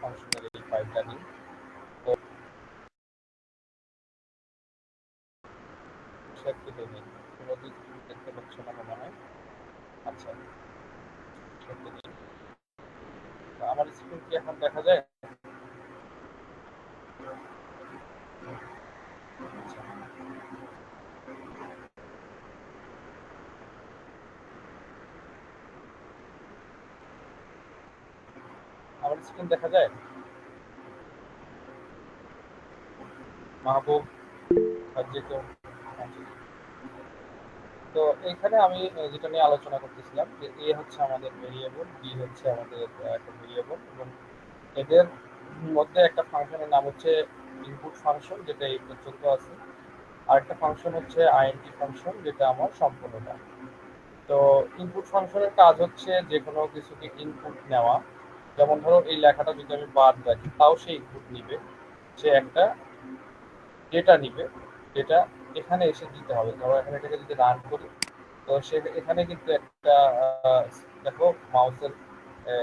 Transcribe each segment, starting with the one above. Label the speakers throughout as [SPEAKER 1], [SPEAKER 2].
[SPEAKER 1] ফাংশনের এই ফাইলটা নিই। তো একটু দেখি কোনো দিক দেখতে পাচ্ছ না মনে হয়। আচ্ছা, একটু নিই। আমার স্ক্রিন কি এখন দেখা যায়? আচ্ছা, আমার স্ক্রিন দেখা যায়? মাহবুব আর যে কেউ? আচ্ছা। তো এইখানে আমি যেটা নিয়ে আলোচনা করতেছিলাম যে এ হচ্ছে আমাদের ভেরিয়েবল, বি হচ্ছে আমাদের একটা ভেরিয়েবল, এবং এদের মধ্যে একটা ফাংশনের নাম হচ্ছে ইনপুট ফাংশন, যেটা এই পর্যন্ত আছে। আরেকটা ফাংশন হচ্ছে আইএনটি ফাংশন, যেটা আমার সম্পূর্ণটা। তো ইনপুট ফাংশনের কাজ হচ্ছে যে কোনো কিছুকে ইনপুট নেওয়া। যেমন ধরো এই লেখাটা যদি আমি বাদ রাখি তাও সে ইনপুট নিবে, সে একটা ডেটা নিবে, যেটা এখানে এসে দিতে হবে। ধরো এখানে এটাকে যদি রান করি, তো সে এখানে কিন্তু একটা দেখো মাউসের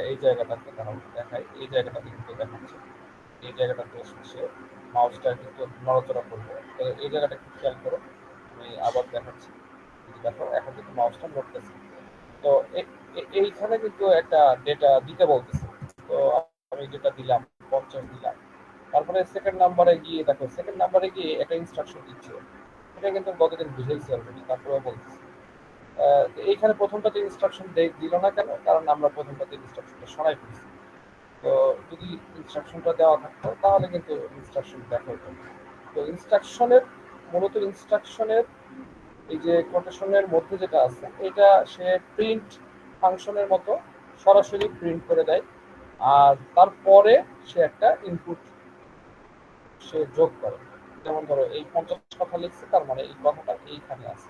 [SPEAKER 1] এই জায়গাটাতে দেখাই, এই জায়গাটাতে কিন্তু দেখাচ্ছে, এই জায়গাটাতে সে মাউসটা কিন্তু নড়াচড়া করবে। তো এই জায়গাটা একটু খেয়াল করো, আমি আবার দেখাচ্ছি। দেখো এখন কিন্তু মাউসটা নড়তেছে। তো এইখানে কিন্তু একটা ডেটা দিতে বলতেছে। তো আমি যেটা দিলাম 50 দিলাম, তারপরে সেকেন্ড নাম্বারে গিয়ে দেখো, সেকেন্ড নাম্বারে গিয়ে একটা ইনস্ট্রাকশন দিচ্ছে। এটা কিন্তু গতদিন বুঝেইছি অলরেডি, তারপরেও বলতেছি। এইখানে প্রথমটাতে ইনস্ট্রাকশন দিল না কেন? কারণ আমরা প্রথমটাতে ইনস্ট্রাকশনটা সরাই ফেলছি। তো যদি ইনস্ট্রাকশনটা দেওয়া থাকতো তাহলে কিন্তু ইনস্ট্রাকশন দেখা হতো। তো ইনস্ট্রাকশনের মূলত ইনস্ট্রাকশনের এই যে কোটেশনের মধ্যে যেটা আছে, এটা সে প্রিন্ট ফাংশনের মতো সরাসরি প্রিন্ট করে দেয়। আর তারপরে সে একটা ইনপুট সে যোগ করে। যেমন ধরো এই 50 কথা লিখছে, তার মানে এই কথাটা এইখানে আছে।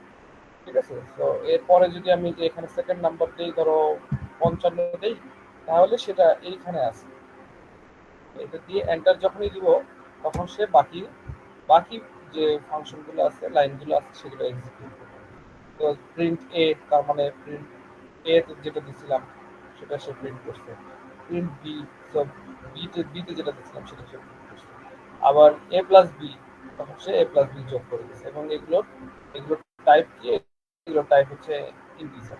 [SPEAKER 1] ঠিক আছে? তো এরপরে যদি আমি যে এখানে সেকেন্ড নাম্বার দিই, ধরো 55 দেই, তাহলে সেটা এইখানে আছে। এটা দিয়ে এন্টার যখনই দিব, তখন সে বাকি বাকি যে ফাংশনগুলো আছে, লাইনগুলো আছে, সেগুলো এক্সিকিউট করবে। তো প্রিন্ট এ, তার মানে প্রিন্ট এ যেটা দিছিলাম সেটা সে প্রিন্ট করছে। প্রিন্ট বি, তো বিতে যেটা দিছিলাম সেটা সে প্রিন্ট করছে। আবার এ প্লাস বি, তখন সে এ প্লাস বি যোগ করে দিচ্ছে। এবং এগুলোর টাইপ কি? এগুলোর টাইপ হচ্ছে ইন্টিজার।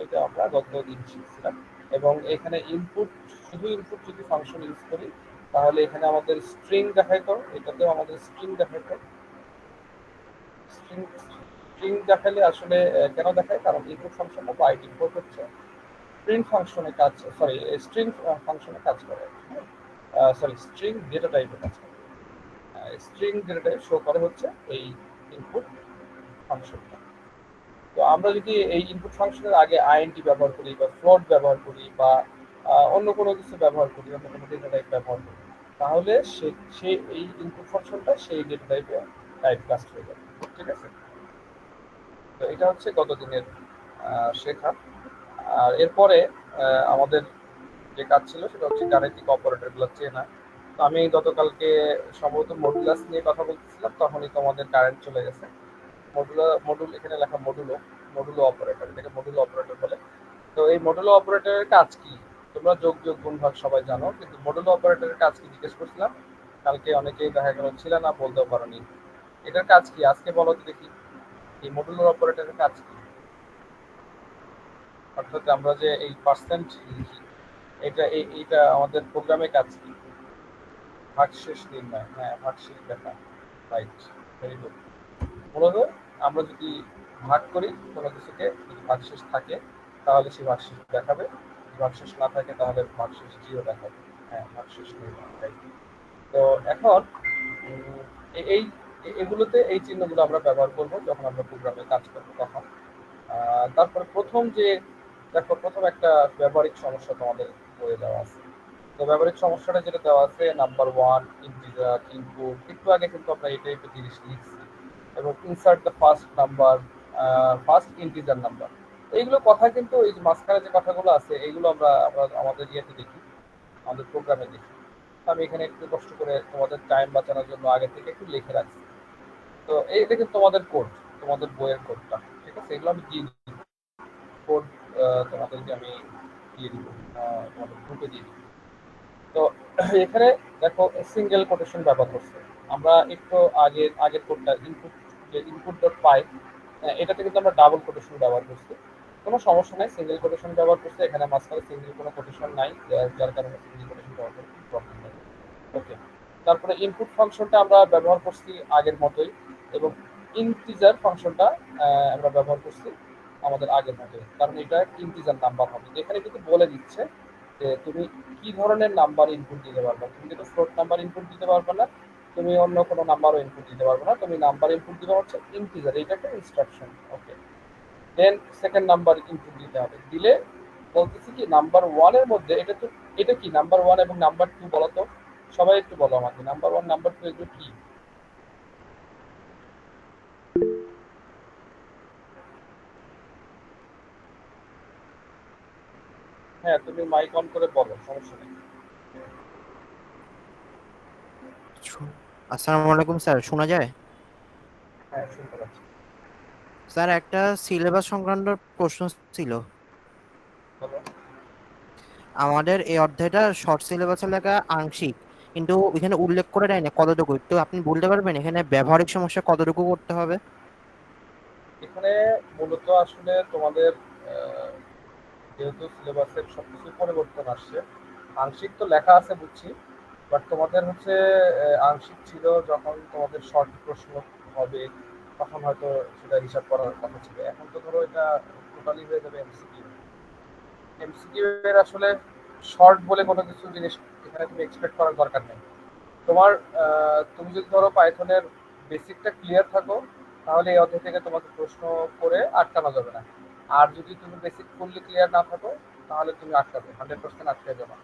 [SPEAKER 1] এটা আমরা গত দিন শিখছিলাম। এবং এখানে ইনপুট, শুধু ইনপুট যদি ফাংশন ইউজ করি, তাহলে এখানে আমাদের স্ট্রিং দেখাইতো, এটাতেও আমাদের স্ট্রিং দেখাইতো। স্ট্রিং স্ট্রিং দেখালে আসলে কেন দেখায়? কারণ ইনপুট ফাংশনটা বাই ডিফল্ট হচ্ছে প্রিন্ট ফাংশনে কাজ, সরি স্ট্রিং ফাংশনে কাজ করে, সরি স্ট্রিং ডেটা টাইপে কাজ করে। স্ট্রিং ডেটা টাইপ শো করে হচ্ছে এই ইনপুট ফাংশনটা। তো আমরা যদি এই ইনপুট ফাংশনের আগে আইএনটি ব্যবহার করি বা ফ্লোট ব্যবহার করি বা অন্য কোনো কিছু ব্যবহার করি, অন্য কোনো ডেটা টাইপ ব্যবহার করি, তাহলে সে এই ইনপুট ফাংশনটা সেই ডেটা টাইপে টাইপ কাস্ট হয়ে যাবে। ঠিক আছে? তো এটা হচ্ছে গত দিনের শেখা। আর এরপরে আমাদের যে কাজ ছিল সেটা হচ্ছে গাণিতিক অপারেটরগুলো চেনা। তো আমি গতকালকে সম্ভবত মডুলাস নিয়ে কথা বলতেছিলাম, তখনই তোমাদের কারেন্ট চলে গেছে। মডুল এখানে লেখা মডুলো অপারেটর, এটাকে মডুলো অপারেটর বলে। তো এই মডুলো অপারেটরের কাজ কি? তোমরা যোগ যোগ গুণ ভাগ সবাই জানো, কিন্তু মডুলো অপারেটরের কাজ কি জিজ্ঞেস করছিলাম কালকে, অনেকেই দেখা গেল ছিল না, বলতেও পারোনি। এটার কাজ কি আজকে বলো তো দেখি। এই মডুলো অপারেটরের কাজ কি? অর্থাৎ আমরা যে এই পার্সেন্ট লিখি, এইটা আমাদের প্রোগ্রামে কাজ কি? ভাগশেষ নির্ণয়, হ্যাঁ ভাগশেষ দেখা, রাইট, ভেরি গুড। মূলত আমরা যদি ভাগ করি কোনো কিছুকে, যদি ভাগশেষ থাকে তাহলে সেই ভাগশেষ দেখাবে, যদি ভাগশেষ না থাকে তাহলে ভাগশেষ জিরো দেখাবে। হ্যাঁ, ভাগশেষ নির্ণয়, রাইট। তো এখন এই এগুলোতে এই চিহ্নগুলো আমরা ব্যবহার করব যখন আমরা প্রোগ্রামে কাজ করবো তখন। তারপরে প্রথম যে দেখো, প্রথম একটা ব্যবহারিক সমস্যা তোমাদের বইয়ে দেওয়া আছে। তো ব্যবহারিক সমস্যাটা যেটা দেওয়া আছে, নাম্বার ওয়ান ইন্টিজার ইনপুট, একটু আগে কিন্তু আমরা এই টাইপের জিনিস লিখছি। এবং insert the first number, first integer number, এইগুলো কথা কিন্তু এই যে মাঝখানে যে কথাগুলো আছে এইগুলো আমরা আমরা আমাদের ইয়েতে দেখি, আমাদের প্রোগ্রামে দেখি। আমি এখানে একটু কষ্ট করে তোমাদের টাইম বাঁচানোর জন্য আগে থেকে একটু লিখে রাখছি। তো এইটা কিন্তু তোমাদের কোড, তোমাদের বইয়ের কোডটা। ঠিক আছে? এগুলো আমি দিয়ে দিই, কোড তোমাদেরকে আমি দিয়ে দিব, তোমাদের গ্রুপে দিয়ে দিব। তো এখানে দেখো সিঙ্গেল কোটেশন ব্যবহার করছে। আমরা একটু আগের কোডটা ইনপুট, যে ইনপুট ডট পাই, এটাতে কিন্তু আমরা ডাবল কোটেশন ব্যবহার করছি। কোনো সমস্যা নাই, সিঙ্গেল কোটেশন ব্যবহার করছে। এখানে মাঝখানে সিঙ্গেল কোনো কোটেশন নাই, যার কারণে সিঙ্গেল কোটেশন ব্যবহার করতে প্রবলেম নেই। ওকে, তারপরে ইনপুট ফাংশনটা আমরা ব্যবহার করছি আগের মতোই, এবং ইন্টিজার ফাংশনটা আমরা ব্যবহার করছি আমাদের আগের মতোই, কারণ এটা ইন্টিজার নাম্বার হবে। যেখানে কিন্তু বলে দিচ্ছে যে তুমি কি ধরনের নাম্বার ইনপুট দিতে পারবে। তুমি কিন্তু ফ্লোট নাম্বার ইনপুট দিতে পারবে না, তুমি অন্য কোনো নাম্বারও ইনপুট দিতে পারবে না, তুমি নাম্বার ইনপুট দিতে হচ্ছে ইন্টিজার, এটা একটা ইনস্ট্রাকশন। ওকে, দেন সেকেন্ড নাম্বার ইনপুট দিতে হবে। দিলে বলতেছি কি নাম্বার ওয়ানের মধ্যে এটা কি নাম্বার ওয়ান এবং নাম্বার টু বলো তো, সবাই একটু বলো আমাকে, নাম্বার ওয়ান নাম্বার টু এগুলো কি? হ্যাঁ, তুমি মাইক অন করে বলো, সমস্যা নেই।
[SPEAKER 2] আসসালামু আলাইকুম স্যার, শোনা যায়?
[SPEAKER 1] হ্যাঁ, শুনতে পাচ্ছি।
[SPEAKER 2] স্যার, একটা সিলেবাস সংক্রান্ত প্রশ্ন ছিল।
[SPEAKER 1] বলো।
[SPEAKER 2] আমাদের এই অধ্যায়টা শর্ট সিলেবাসে লেখা আংশিক, কিন্তু এখানে উল্লেখ করে দেয় না কতটুকু। তো আপনি বলতে পারবেন এখানে ব্যবহারিক সমস্যা কতটুকু করতে হবে?
[SPEAKER 1] এখানে মূলত আসলে তোমাদের যেহেতু সিলেবাসের সবকিছু পরিবর্তন আসছে, আংশিক তো লেখা আছে বুঝছি, বাট তোমাদের হচ্ছে আংশিক ছিল যখন তোমাদের শর্ট প্রশ্ন হবে, তখন হয়তো সেটা হিসাব করার কথা ছিল। এখন তো ধরো এটা টোটালি হয়ে যাবে এমসিকিউ। এমসিকিউ এর আসলে শর্ট বলে কোনো কিছু জিনিস এখানে তুমি এক্সপেক্ট করার দরকার নেই। তোমার তুমি যদি ধরো পাইথনের বেসিকটা ক্লিয়ার থাকো, তাহলে এই অধ্যায় থেকে তোমাকে প্রশ্ন করে আটকানো যাবে না। আর যদি তুমি বেসিক ফুললি ক্লিয়ার না থাকো, তাহলে তুমি আটকাবে, 100% আটকে যাবে।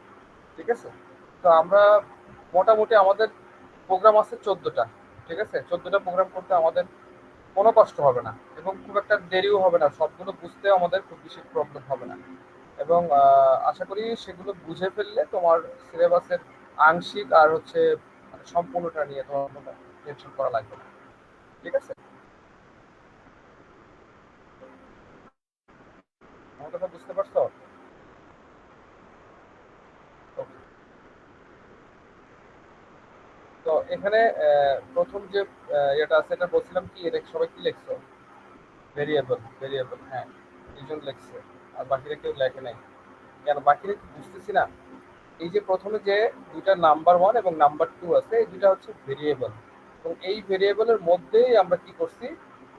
[SPEAKER 1] ঠিক আছে? তো আমরা মোটামুটি আমাদের প্রোগ্রাম আছে 14টা। ঠিক আছে, 14টা প্রোগ্রাম করতে আমাদের কোনো কষ্ট হবে না, এবং খুব একটা দেরিও হবে না, সবগুলো বুঝতে আমাদের খুব বেশি প্রবলেম হবে না। এবং আশা করি সেগুলো বুঝে ফেললে তোমার সিলেবাসের আংশিক আর হচ্ছে মানে সম্পূর্ণটা নিয়ে তোমার কোনো টেনশন করা লাগবে না। ঠিক আছে? আমার কথা বুঝতে পারছো? Okay. তো এখানে প্রথম যে এটা আছে, এটা বলছিলাম কি, এটা সবাই কি লিখছো? ভেরিয়েবল, ভেরিয়েবল, হ্যাঁ, দুজন লিখছে, আর বাকিরা কেউ লেখে নাই। কেন বাকিরা কি বুঝতেছি না? এই যে প্রথমে যে দুইটা নাম্বার ওয়ান এবং নাম্বার টু আছে, এই দুইটা হচ্ছে ভেরিয়েবল, এবং এই ভেরিয়েবলের মধ্যেই আমরা কি করছি,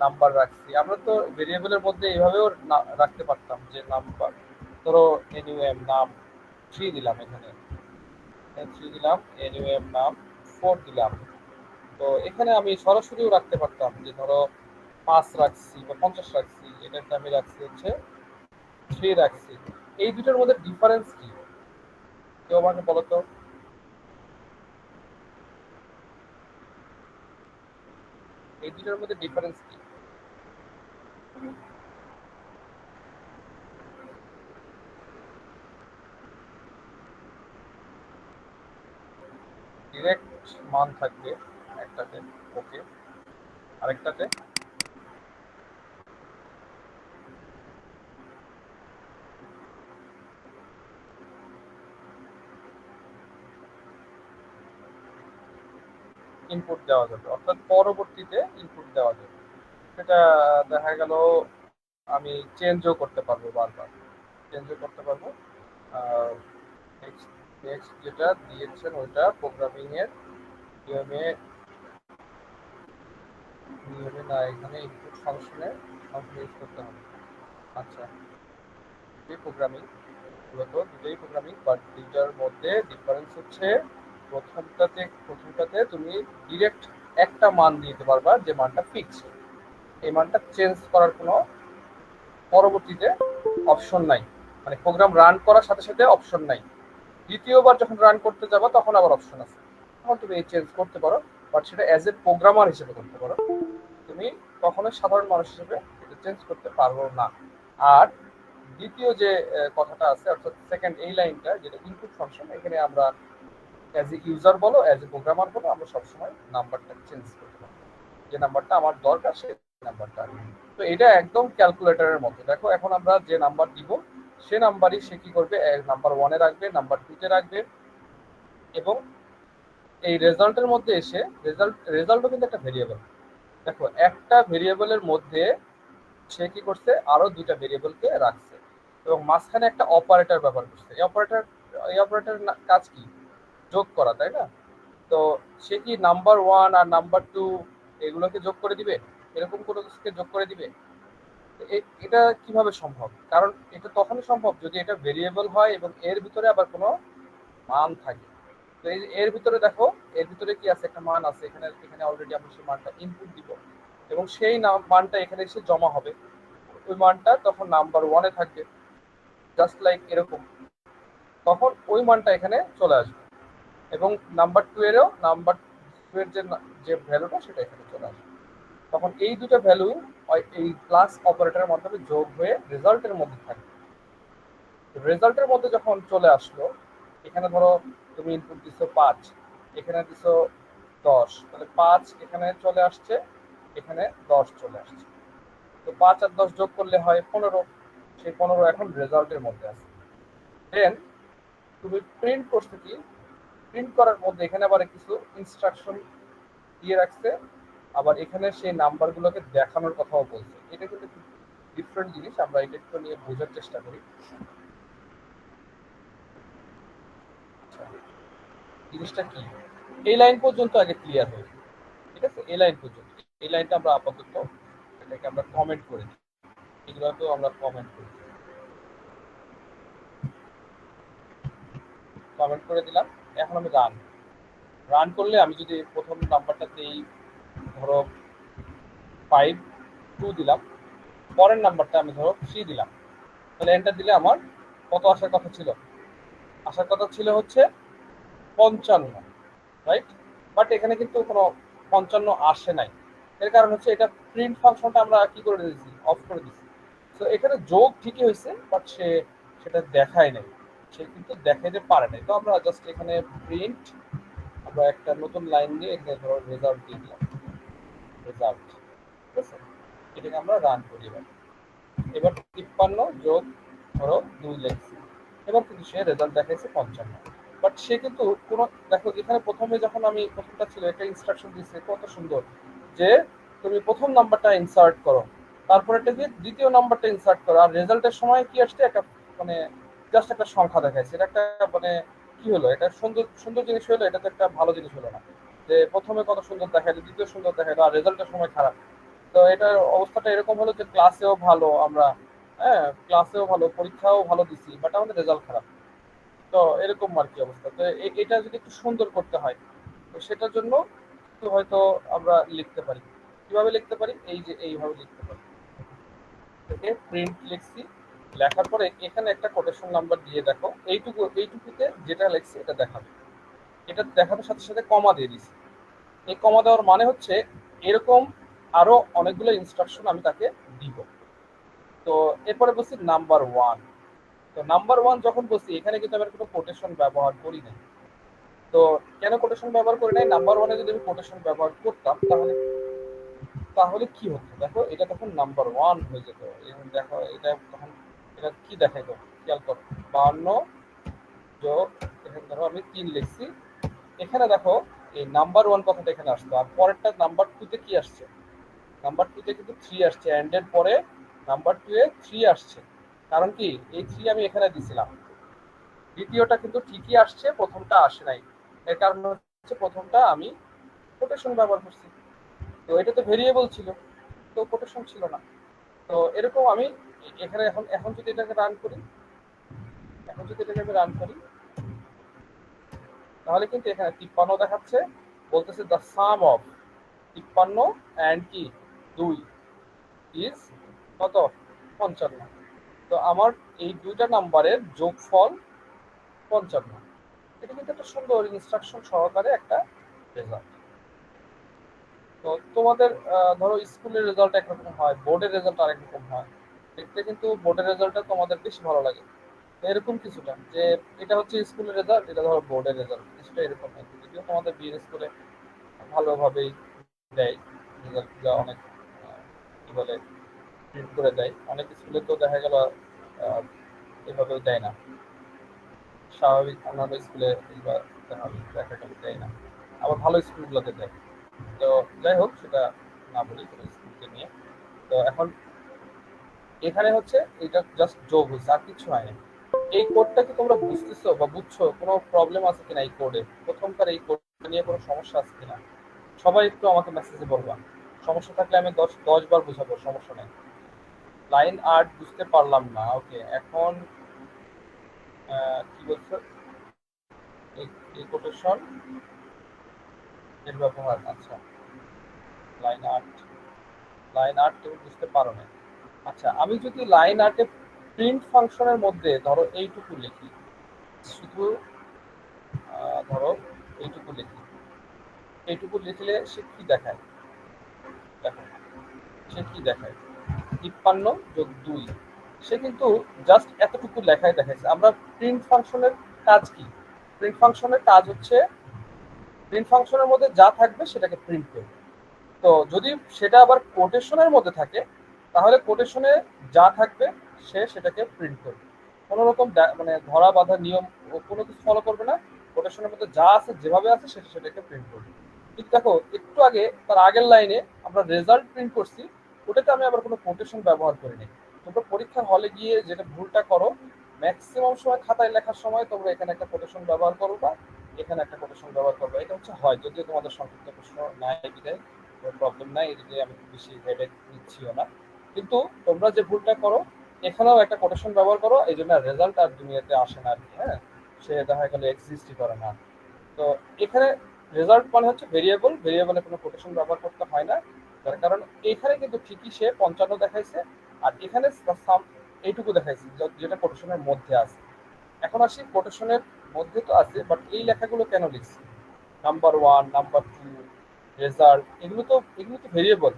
[SPEAKER 1] নাম্বার রাখছি। আমরা তো ভেরিয়েবলের মধ্যে এইভাবেও রাখতে পারতাম যে নাম্বার, ধরো এনইউএম নাম 3 দিলাম, এখানে 3 দিলাম, এনইউএম নাম 4 দিলাম। তো এখানে আমি সরাসরিও রাখতে পারতাম যে ধরো 5 রাখছি বা 50 রাখছি, এটাকে আমি রাখছি হচ্ছে 3 রাখছি। এই দুটোর মধ্যে ডিফারেন্স কি, কেউ আমাকে বলো তো? এই দুটোর মধ্যে ডিফারেন্স কি? ডিরেক্ট মান থাকবে একটাতে, ওকে, আরেকটাতে ইনপুট দেওয়া যাবে, অর্থাৎ পরবর্তীতে ইনপুট দেওয়া যাবে। সেটা দেখা গেল আমি চেঞ্জও করতে পারবো, বারবার চেঞ্জও করতে পারবো। নেক্সট, নেক্সট যেটা দিয়েছেন ওইটা প্রোগ্রামিং এর নিয়মে, নিয়মে না, এখানে ইনপুট ফাংশনে ফাংশন ইউজ করতে হবে। আচ্ছা, দুটোই প্রোগ্রামিং, মূলত দুটোই প্রোগ্রামিং, বাট দুইটার মধ্যে ডিফারেন্স হচ্ছে প্রথমটাতে তুমি ডিরেক্ট একটা মান দিতে পারবা, যে মানটা ফিক্সড, এই মানটা চেঞ্জ করার কোনো পরবর্তীতে অপশন নাই, মানে প্রোগ্রাম রান করার সাথে সাথে অপশন নাই। দ্বিতীয়বার যখন রান করতে যাবো তখন আবার অপশন আছে, তখন তুমি এই চেঞ্জ করতে পারো, বাট সেটা অ্যাজ এ প্রোগ্রামার হিসেবে করতে পারো। তুমি কখনোই সাধারণ মানুষ হিসেবে এটা চেঞ্জ করতে পারবো না। আর দ্বিতীয় যে কথাটা আছে, অর্থাৎ সেকেন্ড এই লাইনটা যেটা ইনপুট ফাংশন, এখানে আমরা অ্যাজ এ ইউজার বলো অ্যাজ এ প্রোগ্রামার বলো, আমরা সবসময় নাম্বারটা চেঞ্জ করতে পারবো, যে নাম্বারটা আমার দরকার সেই নাম্বারটা। তো এটা একদম ক্যালকুলেটরের মতো। দেখো এখন আমরা যে নাম্বার দিব, সে নাম্বারই সে কি করবে, নাম্বার ওয়ানে রাখবে, নাম্বার টুতে রাখবে, এবং এই রেজাল্টের মধ্যে এসে রেজাল্টও কিন্তু একটা ভেরিয়েবল। দেখো একটা ভেরিয়েবলের মধ্যে সে কি করছে, আরো দুইটা ভেরিয়েবলকে রাখছে এবং মাঝখানে একটা অপারেটর ব্যবহার করছে। এই অপারেটর কাজ কি, যোগ করা, তাই না? তো সে কি নাম্বার ওয়ান আর নাম্বার টু এগুলোকে যোগ করে দিবে, এরকম কোনো কিছুকে যোগ করে দিবে? এটা কিভাবে সম্ভব? কারণ এটা তখনই সম্ভব যদি এটা ভেরিয়েবল হয় এবং এর ভিতরে আবার কোনো মান থাকে। তো এই এর ভিতরে দেখো, এর ভিতরে কি আছে, একটা মান আছে, এখানে এখানে অলরেডি আমরা সেই মানটা ইনপুট দিব এবং সেই মানটা এখানে এসে জমা হবে। ওই মানটা তখন নাম্বার ওয়ানে থাকবে, জাস্ট লাইক এরকম। তখন ওই মানটা এখানে চলে আসবে এবং নাম্বার টু এর যে ভ্যালুটা সেটা এখানে চলে আসবে। তখন এই দুটো ভ্যালু এই প্লাস অপারেটরের মাধ্যমে যোগ হয়ে রেজাল্টের মধ্যে থাকবে। রেজাল্টের মধ্যে যখন চলে আসলো, এখানে ধরো তুমি ইনপুট দিছো 5, এখানে দিছো 10, তাহলে 5 এখানে চলে আসছে, এখানে 10 চলে আসছে। তো 5 আর 10 যোগ করলে হয় 15, সেই 15 এখন রেজাল্টের মধ্যে আছে। দেন তুমি প্রিন্ট করছো কি, প্রিন্ট করার মধ্যে এখানে আবার কিছু ইনস্ট্রাকশন দিয়ে রাখছে, আবার এখানে সেই নাম্বারগুলোকে দেখানোর কথাও বলছে। এটা কিন্তু ডিফারেন্ট জিনিস, আমরা এটা একটু নিয়ে বোঝার চেষ্টা করি। জিনিসটা কি, এই লাইন পর্যন্ত আগে ক্লিয়ার হয়ে, ঠিক আছে? এই লাইন পর্যন্ত, এই লাইনটা আমরা আপাতত এটাকে আমরা কমেন্ট করে দিই, এগুলোকেও আমরা কমেন্ট করে দিই, কমেন্ট করে দিলাম। এখন আমি রান করলে আমি যদি প্রথম নাম্বারটা দিই, ধরো 5 2 দিলাম, পরের নাম্বারটা আমি ধরো 3 দিলাম, তাহলে এন্টার দিলে আমার কত আসার কথা ছিল? আসার কথা ছিল হচ্ছে 55, রাইট? বাট এখানে কিন্তু কোনো 55 আসে নাই। এর কারণ হচ্ছে এটা প্রিন্ট ফাংশনটা আমরা কি করে দিয়েছি, অফ করে দিয়েছি। তো এখানে যোগ ঠিকই হয়েছে, বাট সেটা দেখায় নাই, সে কিন্তু দেখাইতে পারে নাই। তো আমরা জাস্ট এখানে প্রিন্ট, আমরা একটা নতুন লাইন দিয়ে এখানে ধরো রেজাল্ট দিয়ে দিলাম, রেজাল্ট, ঠিক আছে? এটাকে আমরা রান করি। এবার 53 যোগ ধরো 2 লিখছি, এবার কিন্তু সে রেজাল্ট দেখাইছে 55। বাট সে কিন্তু কোনো, দেখো এখানে প্রথমে যখন আমি প্রথমটা ছিল একটা ইনস্ট্রাকশন দিচ্ছে কত সুন্দর, যে তুমি প্রথম নাম্বারটা ইনসার্ট করো, তারপরে এটা দিয়ে দ্বিতীয় নাম্বারটা ইনসার্ট করো, আর রেজাল্টের সময় কি আসছে, একটা মানে জাস্ট একটা সংখ্যা দেখাইছে। এটা একটা মানে কি হলো, এটা সুন্দর সুন্দর জিনিস হলো, এটা তো একটা ভালো জিনিস হলো না, যে প্রথমে কত সুন্দর দেখাইলো, দ্বিতীয় সুন্দর দেখাইলো, আর রেজাল্টের সময় খারাপ। তো এটার অবস্থাটা এরকম হলো যে ক্লাসেও ভালো আমরা, হ্যাঁ ক্লাসেও ভালো, পরীক্ষাও ভালো দিছি, বাট আমাদের রেজাল্ট খারাপ। তো এরকম আর কি অবস্থা। তো এটা যদি একটু সুন্দর করতে হয়, তো সেটার জন্য তো হয়তো আমরা লিখতে পারি। কিভাবে লিখতে পারি, এই যে এইভাবে লিখতে পারি। থেকে প্রিন্ট লিখছি, লেখার পরে এখানে একটা কোটেশন নাম্বার দিয়ে দেখো, এইটুকুতে যেটা লিখছি এটা দেখাবে, এটা দেখানোর সাথে সাথে কমা দিয়ে দিছি। এই কমা দেওয়ার মানে হচ্ছে এরকম আরো অনেকগুলো ইনস্ট্রাকশন আমি তাকে দিব। তো এরপরে বলছি নাম্বার ওয়ান। তো নাম্বার ওয়ান যখন বলছি, এখানে কিন্তু আমি কোনো কোটেশন ব্যবহার করি নাই। তো কেন কোটেশন ব্যবহার করি নাই? নাম্বার ওয়ানে যদি আমি কোটেশন ব্যবহার করতাম, তাহলে তাহলে কি হতো, দেখো এটা তখন নাম্বার ওয়ান হয়ে যেত। দেখো এটা তখন এটা কি দেখাইতো, খেয়াল করো, 52 যোগ, এখানে ধরো আমি 3 লিখছি, এখানে দেখো এই নাম্বার ওয়ান কথাটা এখানে আসতো, আর পরেরটা নাম্বার টুতে কি আসছে, নাম্বার টুতে কিন্তু 3 আসছে, এন্ড এর পরে নাম্বার টু এ 3 আসছে। কারণ কি, এই 3 আমি এখানে দিছিলাম, দ্বিতীয়টা কিন্তু ঠিকই আসছে, প্রথমটা আসে নাই। এর কারণ হচ্ছে প্রথমটা আমি কোটেশন ব্যবহার করছি, তো এটা তো ভেরিয়েবল ছিল, তো কোটেশন ছিল না। তো এরকম আমি এখানে এখন এখন যদি এটাকে রান করি, এখন যদি এটাকে আমি রান করি, তাহলে কিন্তু এখানে 53 দেখাচ্ছে, বলতেছে দ্য সাম অফ 53 অ্যান্ড কি 2 ইজ কত, 55। তো আমার এই দুইটা নাম্বারের যোগফল 55। এটা কিন্তু একটা সুন্দর ইনস্ট্রাকশন সহকারে একটা রেজাল্ট। তো তোমাদের ধরো স্কুলের রেজাল্ট একরকম হয়, বোর্ডের রেজাল্ট আরেক রকম হয়। দেখতে কিন্তু বোর্ডের রেজাল্টটা তোমাদের বেশি ভালো লাগে। তো এরকম কিছুটা যে এটা হচ্ছে স্কুলের রেজাল্ট, এটা ধরো বোর্ডের রেজাল্ট, কিছুটা এরকম হয়। যদিও তোমাদের বিএড স্কুলে ভালোভাবেই দেয় রেজাল্টগুলো, অনেক কি বলে প্রিন্ট করে দেয়। অনেক স্কুলে তো দেখা গেল এভাবেও দেয় না, স্বাভাবিক অন্যান্য স্কুলে এগুলো দেখা হয়। দেয় না, আবার ভালো স্কুলগুলোতে দেয়। তো যাই হোক, সেটা না বলি স্কুলকে নিয়ে। তো এখন এখানে হচ্ছে এটা জাস্ট যোগ হয়েছে, আর কিছু হয়নি। এই কোডটা কি তোমরা বুঝতেছো বা বুঝছো? কোনো প্রবলেম আছে কিনা এই কোডে? প্রথমবার এই কোডটা নিয়ে কোনো সমস্যা আছে কিনা সবাই একটু আমাকে মেসেজে বলবা। সমস্যা থাকলে আমি 10 বার বুঝাবো, সমস্যা নেই। লাইন আর্ট বুঝতে পারলাম না, ওকে। এখন কি বলছো? এই কোটেশন এর ব্যবহার, আচ্ছা। লাইন আর্ট, লাইন আর্ট তুমি বুঝতে পারো না। আচ্ছা, আমি যদি লাইন আর্টে প্রিন্ট ফাংশনের মধ্যে ধরো এইটুকু লিখি, শুধু ধরো এইটুকু লিখি, এইটুকু লিখলে সে কি দেখায়? দেখো সে কি দেখায়, 53+2। সে কিন্তু জাস্ট এতটুকু লেখায় দেখাইছে। আমরা প্রিন্ট ফাংশনের কাজ কি? প্রিন্ট ফাংশনের কাজ হচ্ছে প্রিন্ট ফাংশনের মধ্যে যা থাকবে সেটাকে প্রিন্ট করবে। তো যদি সেটা আবার কোটেশনের মধ্যে থাকে, তাহলে কোটেশনে যা থাকবে সে সেটাকে প্রিন্ট করবে। কোনো রকম মানে ধরা বাঁধা নিয়ম কোনো কিছু ফলো করবে না। কোটেশনের মধ্যে যা আছে, যেভাবে আছে, সে সেটাকে প্রিন্ট করবে। কিন্তু দেখো, একটু আগে তার আগের লাইনে আমরা রেজাল্ট প্রিন্ট করছি, ওটাতে আমি আবার কোনো কোটেশন ব্যবহার করিনি। তোমরা পরীক্ষার হলে গিয়ে যেটা ভুলটা করো, ম্যাক্সিমাম সময় খাতায় লেখার সময় তোমরা এখানে একটা কোটেশন ব্যবহার করবা, এখানে একটা কোটেশন ব্যবহার করবা। এটা হচ্ছে হয়, যদিও তোমাদের সংক্ষিপ্ত প্রশ্ন নাই বিদায় কোনো প্রবলেম নাই, এদিকে আমি খুব বেশি হেডেক নিচ্ছিও না। কিন্তু তোমরা যে ভুলটা করো, এখানেও একটা কোটেশন ব্যবহার করো, এই জন্য রেজাল্ট আর দুনিয়াতে আসে না আর কি। হ্যাঁ, সে দেখা গেলে এক্সিস্টই করে না। তো এখানে রেজাল্ট মানে হচ্ছে ভেরিয়েবল, ভেরিয়েবলে কোনো কোটেশন ব্যবহার করতে হয় না। তার কারণ এখানে কিন্তু ঠিকই সে 55 দেখাইছে, আর এখানে এইটুকু দেখাইছে যেটা কোটেশনের মধ্যে আছে। এখন আসি, কোটেশনের মধ্যে তো আছে, বাট এই লেখাগুলো কেন লিখছি? নাম্বার 1, নাম্বার 2, রেজাল্ট, এগুলো তো ভেরিয়েবল।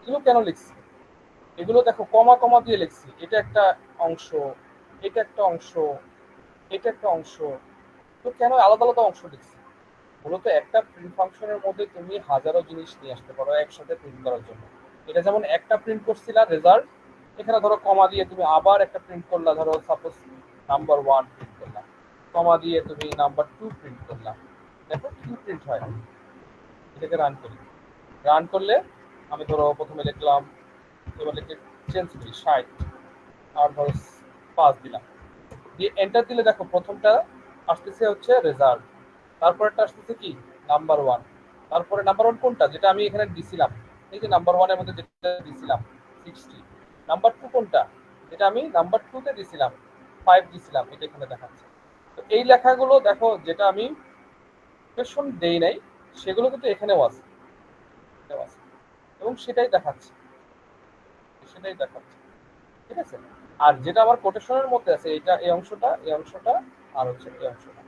[SPEAKER 1] এগুলো কেন লিখছি? এগুলো দেখো কমা কমা দিয়ে লিখছি। এটা একটা অংশ, এটা একটা অংশ, এটা একটা অংশ। তো কেন আলাদা আলাদা অংশ লিখছি? মূলত একটা প্রিন্ট ফাংশনের মধ্যে তুমি হাজারো জিনিস নিয়ে আসতে পারো একসাথে প্রিন্ট করার জন্য। এটা যেমন একটা প্রিন্ট করছিলা রেজাল্ট, এখানে ধরো কমা দিয়ে তুমি আবার একটা প্রিন্ট করলা, ধরো সাপোজ নাম্বার 1 প্রিন্ট করলাম, কমা দিয়ে তুমি নাম্বার 2 প্রিন্ট করলাম। দেখো কি প্রিন্ট হয়। এটাকে রান করি, রান করলে আমি ধরো প্রথমে লিখলাম, এবার লিখে চেঞ্জ করি 60, আর ধরো 5 দিলাম, দিয়ে এন্টার দিলে দেখো প্রথমটা আসতেছে হচ্ছে রেজাল্ট, তারপরেরটা আসতেছে কি নাম্বার 1। তারপরে নাম্বার 1 কোনটা, যেটা আমি এখানে দিছিলাম, এই যে নাম্বার 1 এর মধ্যে যেটা দিছিলাম 60। নাম্বার 2 কোনটা, যেটা আমি নাম্বার 2 তে দিছিলাম 5 দিছিলাম, এটা এখানে দেখাচ্ছে। তো এই লেখাগুলো দেখো, যেটা আমি কোটেশন দেই নাই, সেগুলো কিন্তু এখানেও আছে, এবং সেটাই দেখাচ্ছে, সেটাই দেখাচ্ছে। ঠিক আছে। আর যেটা আমার কোটেশনের মধ্যে আছে, এটা এই অংশটা, এই অংশটা, আর হচ্ছে এই অংশটা,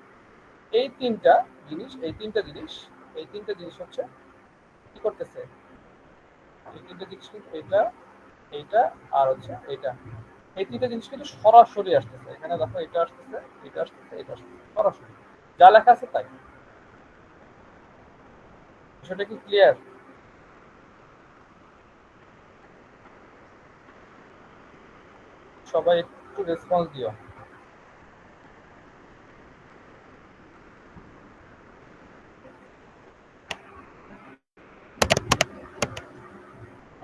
[SPEAKER 1] এই তিনটা জিনিস, এই তিনটা জিনিস হচ্ছে কি করতেছে? এই তিনটা জিনিস কিন্তু এটা, এইটা, আর হচ্ছে এটা, এই তিনটা জিনিস কিন্তু সরাসরি আসতেছে। এখানে দেখো এটা আসতেছে, এটা আসতেছে, এটা আসতেছে, সরাসরি যা লেখা আছে তাই। বিষয়টা কি ক্লিয়ার? সবাই একটু রেসপন্স দিও।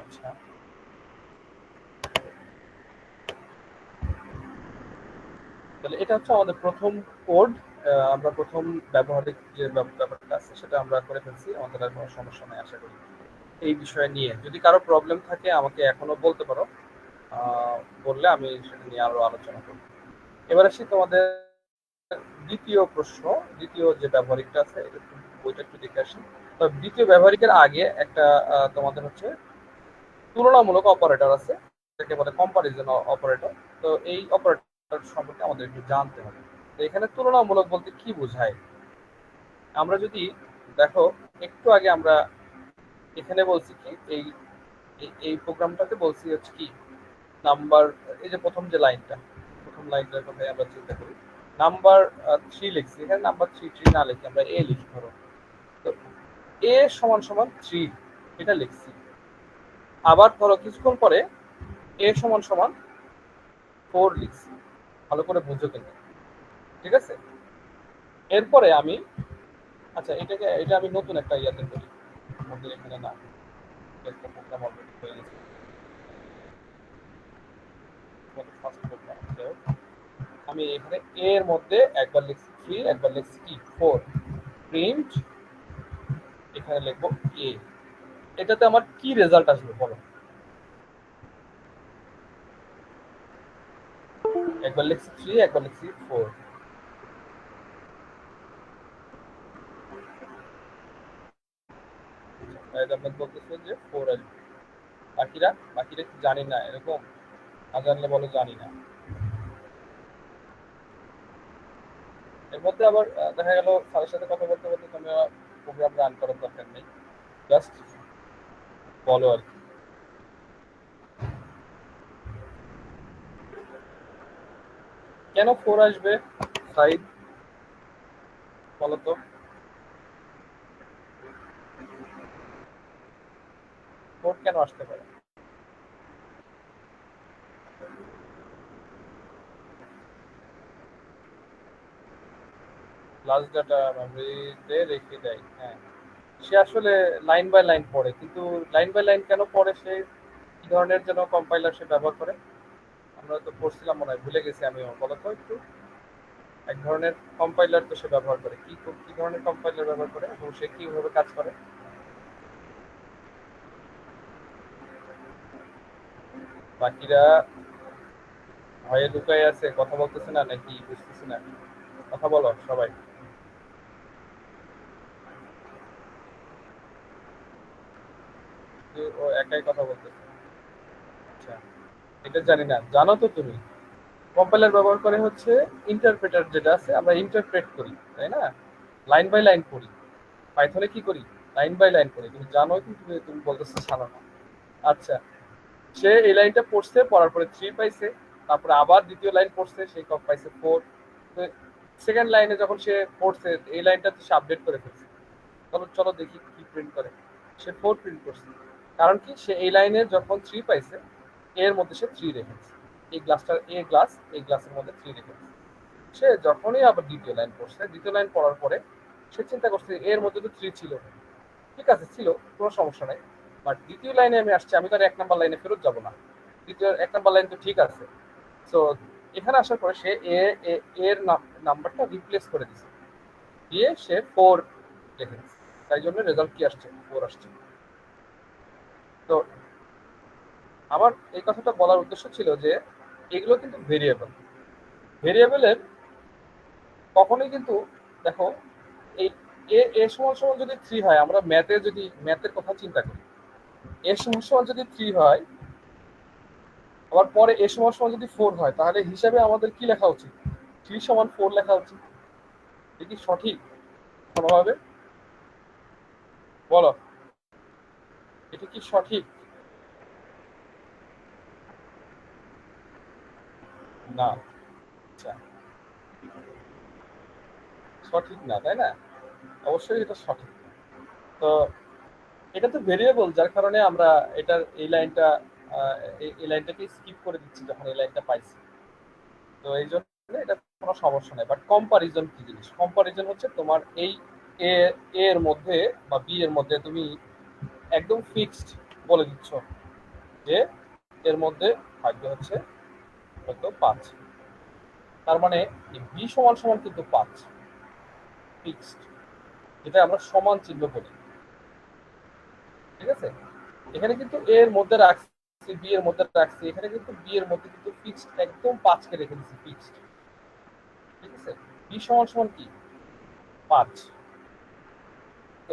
[SPEAKER 1] আচ্ছা, তাহলে এটা হচ্ছে আমাদের প্রথম কোড। আমরা প্রথম ব্যবহারিক যে ব্যাপারটা আছে সেটা আমরা করে ফেলছি, আমাদের আর কোনো সমস্যা নেই আশা করি। এই বিষয় নিয়ে যদি কারো প্রবলেম থাকে আমাকে এখনো বলতে পারো, বললে আমি সেটা নিয়ে আরো আলোচনা করব। এবার আসি তোমাদের দ্বিতীয় প্রশ্ন, দ্বিতীয় যে ব্যবহারিকটা আছে ওইটা একটু দেখে আসি। তো দ্বিতীয় ব্যবহারিকের আগে একটা তোমাদের হচ্ছে তুলনামূলক অপারেটর আছে, এটাকে বলে কম্পারিজন অপারেটর। তো এই অপারেটর সম্পর্কে আমাদের একটু জানতে হবে। তো এখানে তুলনামূলক বলতে কি বোঝায়? আমরা যদি দেখো, একটু আগে আমরা এখানে বলছি কি, এই এই প্রোগ্রামটাতে বলছি হচ্ছে কি নাম্বার, এই যে প্রথম যে লাইনটা, প্রথম লাইনটার কথাই আমরা চিন্তা করি। নাম্বার 3 লিখছি, এখানে নাম্বার 3 না লিখি আমরা এ লিখি ধরো। তো এ সমান সমান 3 এটা লিখছি। আবার ধরো কিছুক্ষণ পরে এ সমান সমান 4 লিখছি। ভালো করে বুঝো কিন্তু, ঠিক আছে। এরপরে আমি আচ্ছা, এটা আমি নতুন একটা ইয়াতে করি, আমাদের এখানে না, একটা প্রোগ্রাম অলরেডি হয়ে গেছে, ফার্স্ট প্রোগ্রাম। আমি এখানে এর মধ্যে একবার লিখছি 3, একবার লিখছি কি 4, প্রিন্ট, এখানে লিখবো এ। এটাতে আমার কি রেজাল্ট আসবে বলো? একবার লিখছি 3, একবার লিখছি 4। আপনার বলতেছে যে 4 আসবে। বাকিরা বাকিরা কি জানি না এরকম? না জানলে বলো জানি না। এর মধ্যে আবার দেখা গেল স্যারের সাথে কথা বলতে বলতে তুমি প্রোগ্রাম রান করার দরকার নেই, জাস্ট বলো আর কি। কেন 4 আসবে সাইড, বলো তো? ফোর কেন আসতে পারে? লাস্ট ডাটা মেমোরিতে রেখে দেয়, হ্যাঁ। সে আসলে লাইন বাই লাইন পড়ে, কিন্তু লাইন বাই লাইন কেন পড়ে, সে কি ধরনের যেন কম্পাইলার সে ব্যবহার করে? আমরা তো পড়ছিলাম মনে হয়, ভুলে গেছি আমি, বলো তো একটু। এক ধরনের কম্পাইলার তো সে ব্যবহার করে, কি ধরনের কম্পাইলার ব্যবহার করে এবং সে কিভাবে কাজ করে? বাকিরা ভয়ে লুকায় আছে, কথা বলতেছে না নাকি বুঝতেছি না? কথা বলো সবাই। ও একাই কথা বলতেছে। আচ্ছা, এটা জানি না, জানো তো তুমি? কম্পাইলার ব্যবহার করে হচ্ছে ইন্টারপ্রেটার, যেটা আছে আমরা ইন্টারপ্রেট করি, তাই না? লাইন বাই লাইন পড়ি। পাইথনে কি করি? লাইন বাই লাইন পড়ি। তুমি জানো কিন্তু তুমি বলতেছো জানো না। আচ্ছা, সে এই লাইনটা পড়ছে, পড়ার পরে 3 পাইছে, তারপরে আবার দ্বিতীয় লাইন পড়ছে, সে কম পাইছে 4। তো সেকেন্ড লাইনে যখন সে পড়ছে, এই লাইনটা তো সে আপডেট করে ফেলছে। চলো চলো দেখি কি প্রিন্ট করে। সে 4 প্রিন্ট করছে, কারণ কি সে এই লাইনে যখন 3 পাইছে, এর মধ্যে সে 3 রেখেছে। এই গ্লাসটার এই গ্লাসের মধ্যে 3 রেখেছে। সে যখনই আবার দ্বিতীয় লাইন পড়ছে, দ্বিতীয় লাইন পড়ার পরে সে চিন্তা করছে এর মধ্যে তো 3 ছিল, ঠিক আছে ছিল, কোনো সমস্যা নাই। বাট দ্বিতীয় লাইনে আমি আসছি, আমি তো আর 1 নাম্বার লাইনে ফেরত যাব না। দ্বিতীয় 1 নাম্বার লাইন তো ঠিক আছে। সো এখানে আসার পরে সে এর নাম্বারটা রিপ্লেস করে দিছে, দিয়ে সে 4 লিখে দিচ্ছে। তাই জন্য রেজাল্ট কি আসছে? 4 আসছে। তো আমার এই কথাটা বলার উদ্দেশ্য ছিল যে এগুলো কিন্তু ভেরিয়েবল। ভেরিয়েবলের কখনোই কিন্তু, দেখো, এই এ সমান সমান যদি 3 হয়, আমরা যদি ম্যাথের কথা চিন্তা করি, এ সমান সমান যদি 3 হয়, আবার পরে এ সমান সমান যদি 4 হয়, তাহলে হিসাবে আমাদের কি লেখা উচিত? 3 সমান 4 লেখা উচিত। এটা কি সঠিক কোনোভাবে? বলো, এটা কি সঠিক? না। আচ্ছা, সঠিক না, তাই না? অবশ্যই এটা সঠিক। তো এটা তো ভেরিয়েবল, যার কারণে আমরা এটার এই লাইনটা, এই লাইনটাকে স্কিপ করে দিচ্ছি যখন এই লাইনটা পাইছি। তো এই জন্য এটা কোনো সমস্যা নেই। বাট কম্পারিজন কি জিনিস? কম্পারিজন হচ্ছে তোমার এই এ এর মধ্যে বা বি এর মধ্যে তুমি একদম ফিক্সড বলে দিচ্ছ যে এর মধ্যে থাকবে হচ্ছে হয়তো 5। তার মানে বি সমান সমান কিন্তু 5 ফিক্সড, যেটা আমরা সমান চিহ্ন বলি, ঠিক আছে? এখানে কিন্তু এর মধ্যে রাখছি, বি এর মধ্যে রাখছি, এখানে কিন্তু বি এর মধ্যে কিন্তু ফিক্সড একদম 5 কে রেখে দিচ্ছি ফিক্সড, ঠিক আছে? বি সমান সমান কি? 5। তো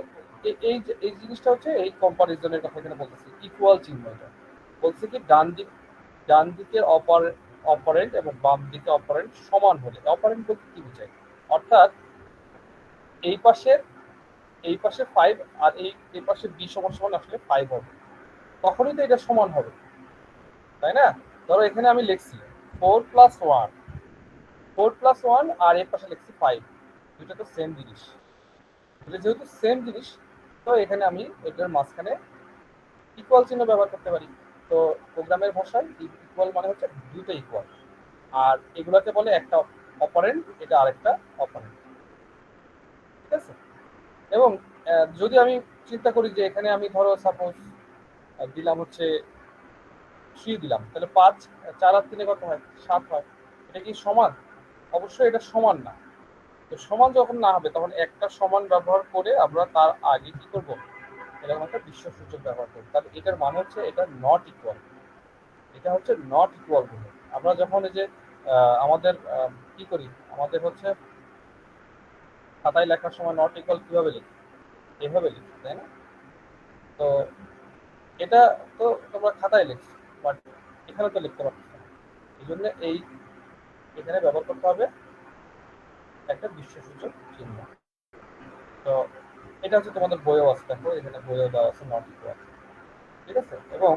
[SPEAKER 1] এই জিনিসটা হচ্ছে এই কম্পারিজনের কথা এখানে বলতেছি, ইকুয়াল চিহ্ন। এটা বলছে কি ডান দিকের অপারেন্ট এবং বাম দিকে অপারেন্ট সমান হলে, অপারেন্ট বলতে কি বোঝায়? অর্থাৎ এই পাশের এই পাশে 5 আর এই পাশে বি সমান সমান আসলে 5 হবে, তখনই তো এটা সমান হবে, তাই না? ধরো এখানে আমি লিখছি 4+1, 4+1, আর এর পাশে লিখছি 5, দুটো তো সেম জিনিস। এটা যেহেতু সেম জিনিস, তো এখানে আমি এটার মাঝখানে ইকুয়াল চিহ্ন ব্যবহার করতে পারি। তো প্রোগ্রামের ভাষায় ইকুয়াল মানে হচ্ছে দুটো ইকুয়াল, আর এগুলোকে বলে একটা অপারেন্ট, এটা আরেকটা অপারেন্ট, ঠিক আছে? এবং যদি আমি চিন্তা করি যে এখানে আমি ধরো সাপোজ দিলাম হচ্ছে 3 দিলাম, তাহলে 5 4 আর 3 কত হয়? 7 হয়। এটা কি সমান? অবশ্যই এটা সমান না। তো সমান যখন না হবে তখন একটা সমান ব্যবহার করে আমরা তার আগে কি করব? এরকম একটা বিশ্বসূচক ব্যবহার করব। তাহলে এটার মানে হচ্ছে এটা নট ইকুয়াল। এটা হচ্ছে নট ইকুয়াল হলো। আমরা যখন এই যে আমাদের কি করি? আমাদের হচ্ছে খাতায় লেখার সময় নট ইকুয়াল কিভাবে লিখি? এভাবে লিখি, তাই না? তো এটা তো তোমরা খাতায় লিখছো, বাট এখানে তো লিখতে পারছো না। এই জন্য এখানে ব্যবহার করতে হবে একটা বিশ্বসূচক চিহ্ন। তো এটা হচ্ছে তোমাদের বইও আছে, দেখো এখানে বইও দেওয়া আছে নট ইকুয়াল। ঠিক আছে? এবং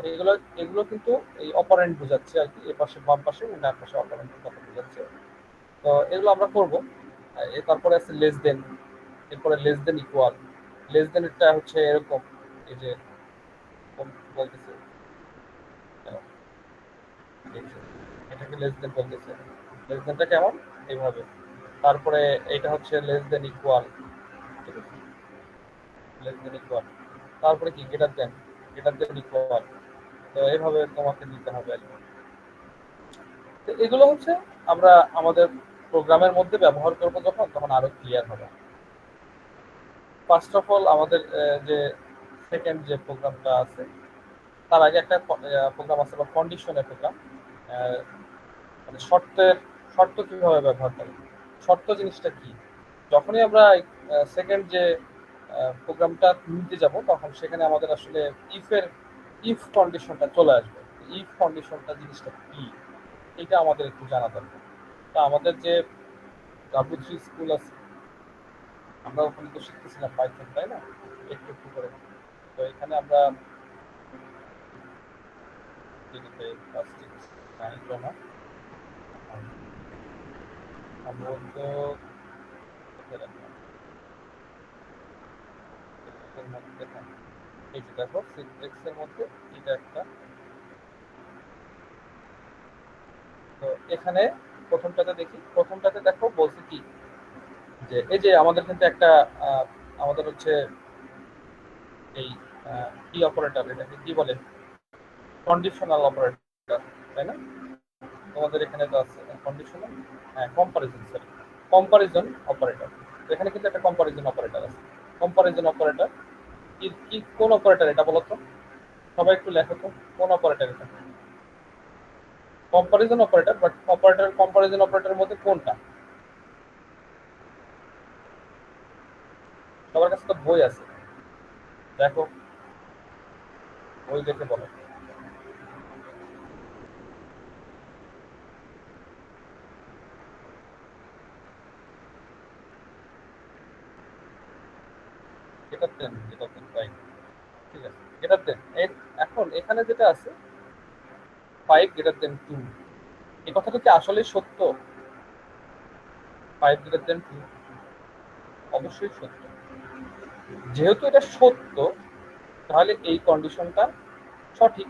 [SPEAKER 1] এগুলো এগুলো কিন্তু এই অপারেন্ট বোঝাচ্ছে আর কি, এ পাশে বাম পাশে এবং ডান পাশে অপারেন্টের কথা বোঝাচ্ছে। তো এগুলো আমরা করবো। তারপরে আছে লেস দেন, এরপরে less than equal. Less than এটা হচ্ছে এরকম, এই যে বলতেছে এটাকে লেস দেন বলতেছে। লেস দেনটা কেমন? এইভাবে। তারপরে এটা হচ্ছে লেস দেন ইকুয়াল। ঠিক আছে? Less than equal. তারপরে কি গ্রেটার দেন ইকুয়াল। তো এইভাবে তোমাকে দিতে হবে আর কি। তো এগুলো হচ্ছে আমরা আমাদের প্রোগ্রামের মধ্যে ব্যবহার করব যখন, তখন আরো ক্লিয়ার হবে। ফার্স্ট অফ অল আমাদের যে সেকেন্ড যে প্রোগ্রামটা আছে, তার আগে একটা প্রোগ্রাম আছে বা কন্ডিশনের প্রোগ্রাম। মানে শর্ত কিভাবে ব্যবহার করে? শর্ত জিনিসটা কি? যখনই আমরা সেকেন্ড যে প্রোগ্রামটা নিতে যাব, তখন সেখানে আমাদের আসলে ইফ কন্ডিশনটা চলে আসবে। ইফ কন্ডিশনটা জিনিসটা কি, এটা আমাদের একটু জানা দরকার। তো আমাদের যে W3 স্কুল আছে, আমরা ওখানে তো শিখতেছিলাম পাইথন, তাই না? একটু একটু করে। তো এখানে আমরা সম্ভবত এর মধ্যে, হ্যাঁ, এই যে দেখো সিনট্যাক্স এর মধ্যে এটা একটা। তো এখানে প্রথমটাতে দেখি, প্রথমটাতে দেখো বলছে কি যে এই যে আমাদের কিন্তু একটা আমাদের হচ্ছে এই কি অপারেটর, এটাকে কি বলে? কন্ডিশনাল অপারেটর, তাই না? তোমাদের এখানে তো আছে কন্ডিশনাল, হ্যাঁ, কম্পারিজন, সরি, কম্পারিজন অপারেটর। এখানে কিন্তু একটা কম্পারিজন অপারেটর আছে। কম্পারিজন অপারেটর কি কি কোন অপারেটর এটা বলো তো? সবাই একটু লেখো তো, কোন অপারেটর এটা? কম্পারিজন অপারেটর, বাট কম্পারিজন অপারেটরের মধ্যে কোনটা? সবার কাছে তো বই আছে, দেখো, বই দেখে বলো। রাইট, ঠিক আছে, গ্রেটার দেন। এখন এখানে যেটা আছে 5 greater than 2, এই কথাটা কি আসলে সত্য? 5 greater than 2 অবশ্যই সত্য। যেহেতু এটা সত্য, তাহলে এই কন্ডিশনটা সঠিক।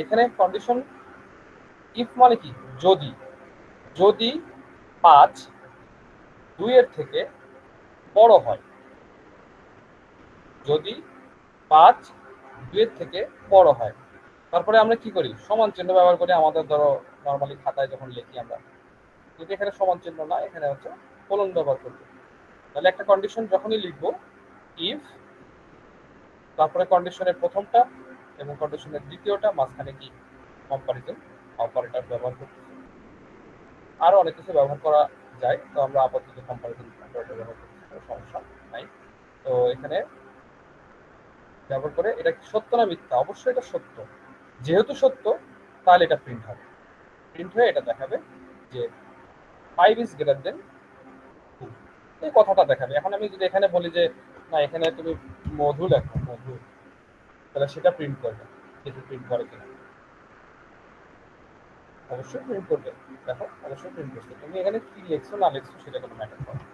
[SPEAKER 1] এখানে কন্ডিশন ইফ মানে কি? যদি, যদি 5 2 এর থেকে বড় হয়, যদি 5 2 এর থেকে বড় হয়, তারপরে আমরা কি করি? সমান চিহ্ন ব্যবহার করি। আমাদের ধরো নর্মালি খাতায় যখন লিখি আমরা, যদি এখানে সমান চিহ্ন না, এখানে হচ্ছে কোলন ব্যবহার করবো। তাহলে একটা কন্ডিশন যখনই লিখবো, ইফ, তারপরে কন্ডিশনের প্রথমটা এবং কন্ডিশনের দ্বিতীয়টা, মাঝখানে কি? কম্পারিজন অপারেটর ব্যবহার করতেছি। আরো অনেক কিছু ব্যবহার করা যায়, তো আমরা আপাতত কম্পারিজন অপারেটর ব্যবহার করতেছি, কোনো সমস্যা নাই। তো এখানে ব্যবহার করে এটা কি সত্য না মিথ্যা? অবশ্যই এটা সত্য। যেহেতু সত্য, তাহলে এটা প্রিন্ট হবে। প্রিন্ট হয়ে এটা দেখাবে যে 5 is greater than 2, এই কথাটা দেখাবে। এখন আমি যদি এখানে বলি যে না, এখানে তুমি মধু লেখো, মধু, তাহলে সেটা প্রিন্ট করবে। দেখি প্রিন্ট করে কিনা। অবশ্যই প্রিন্ট করবে। দেখো, অবশ্যই প্রিন্ট করছে। তুমি এখানে কি লিখছো না লিখছো সেটা কোনো ম্যাটার করে না।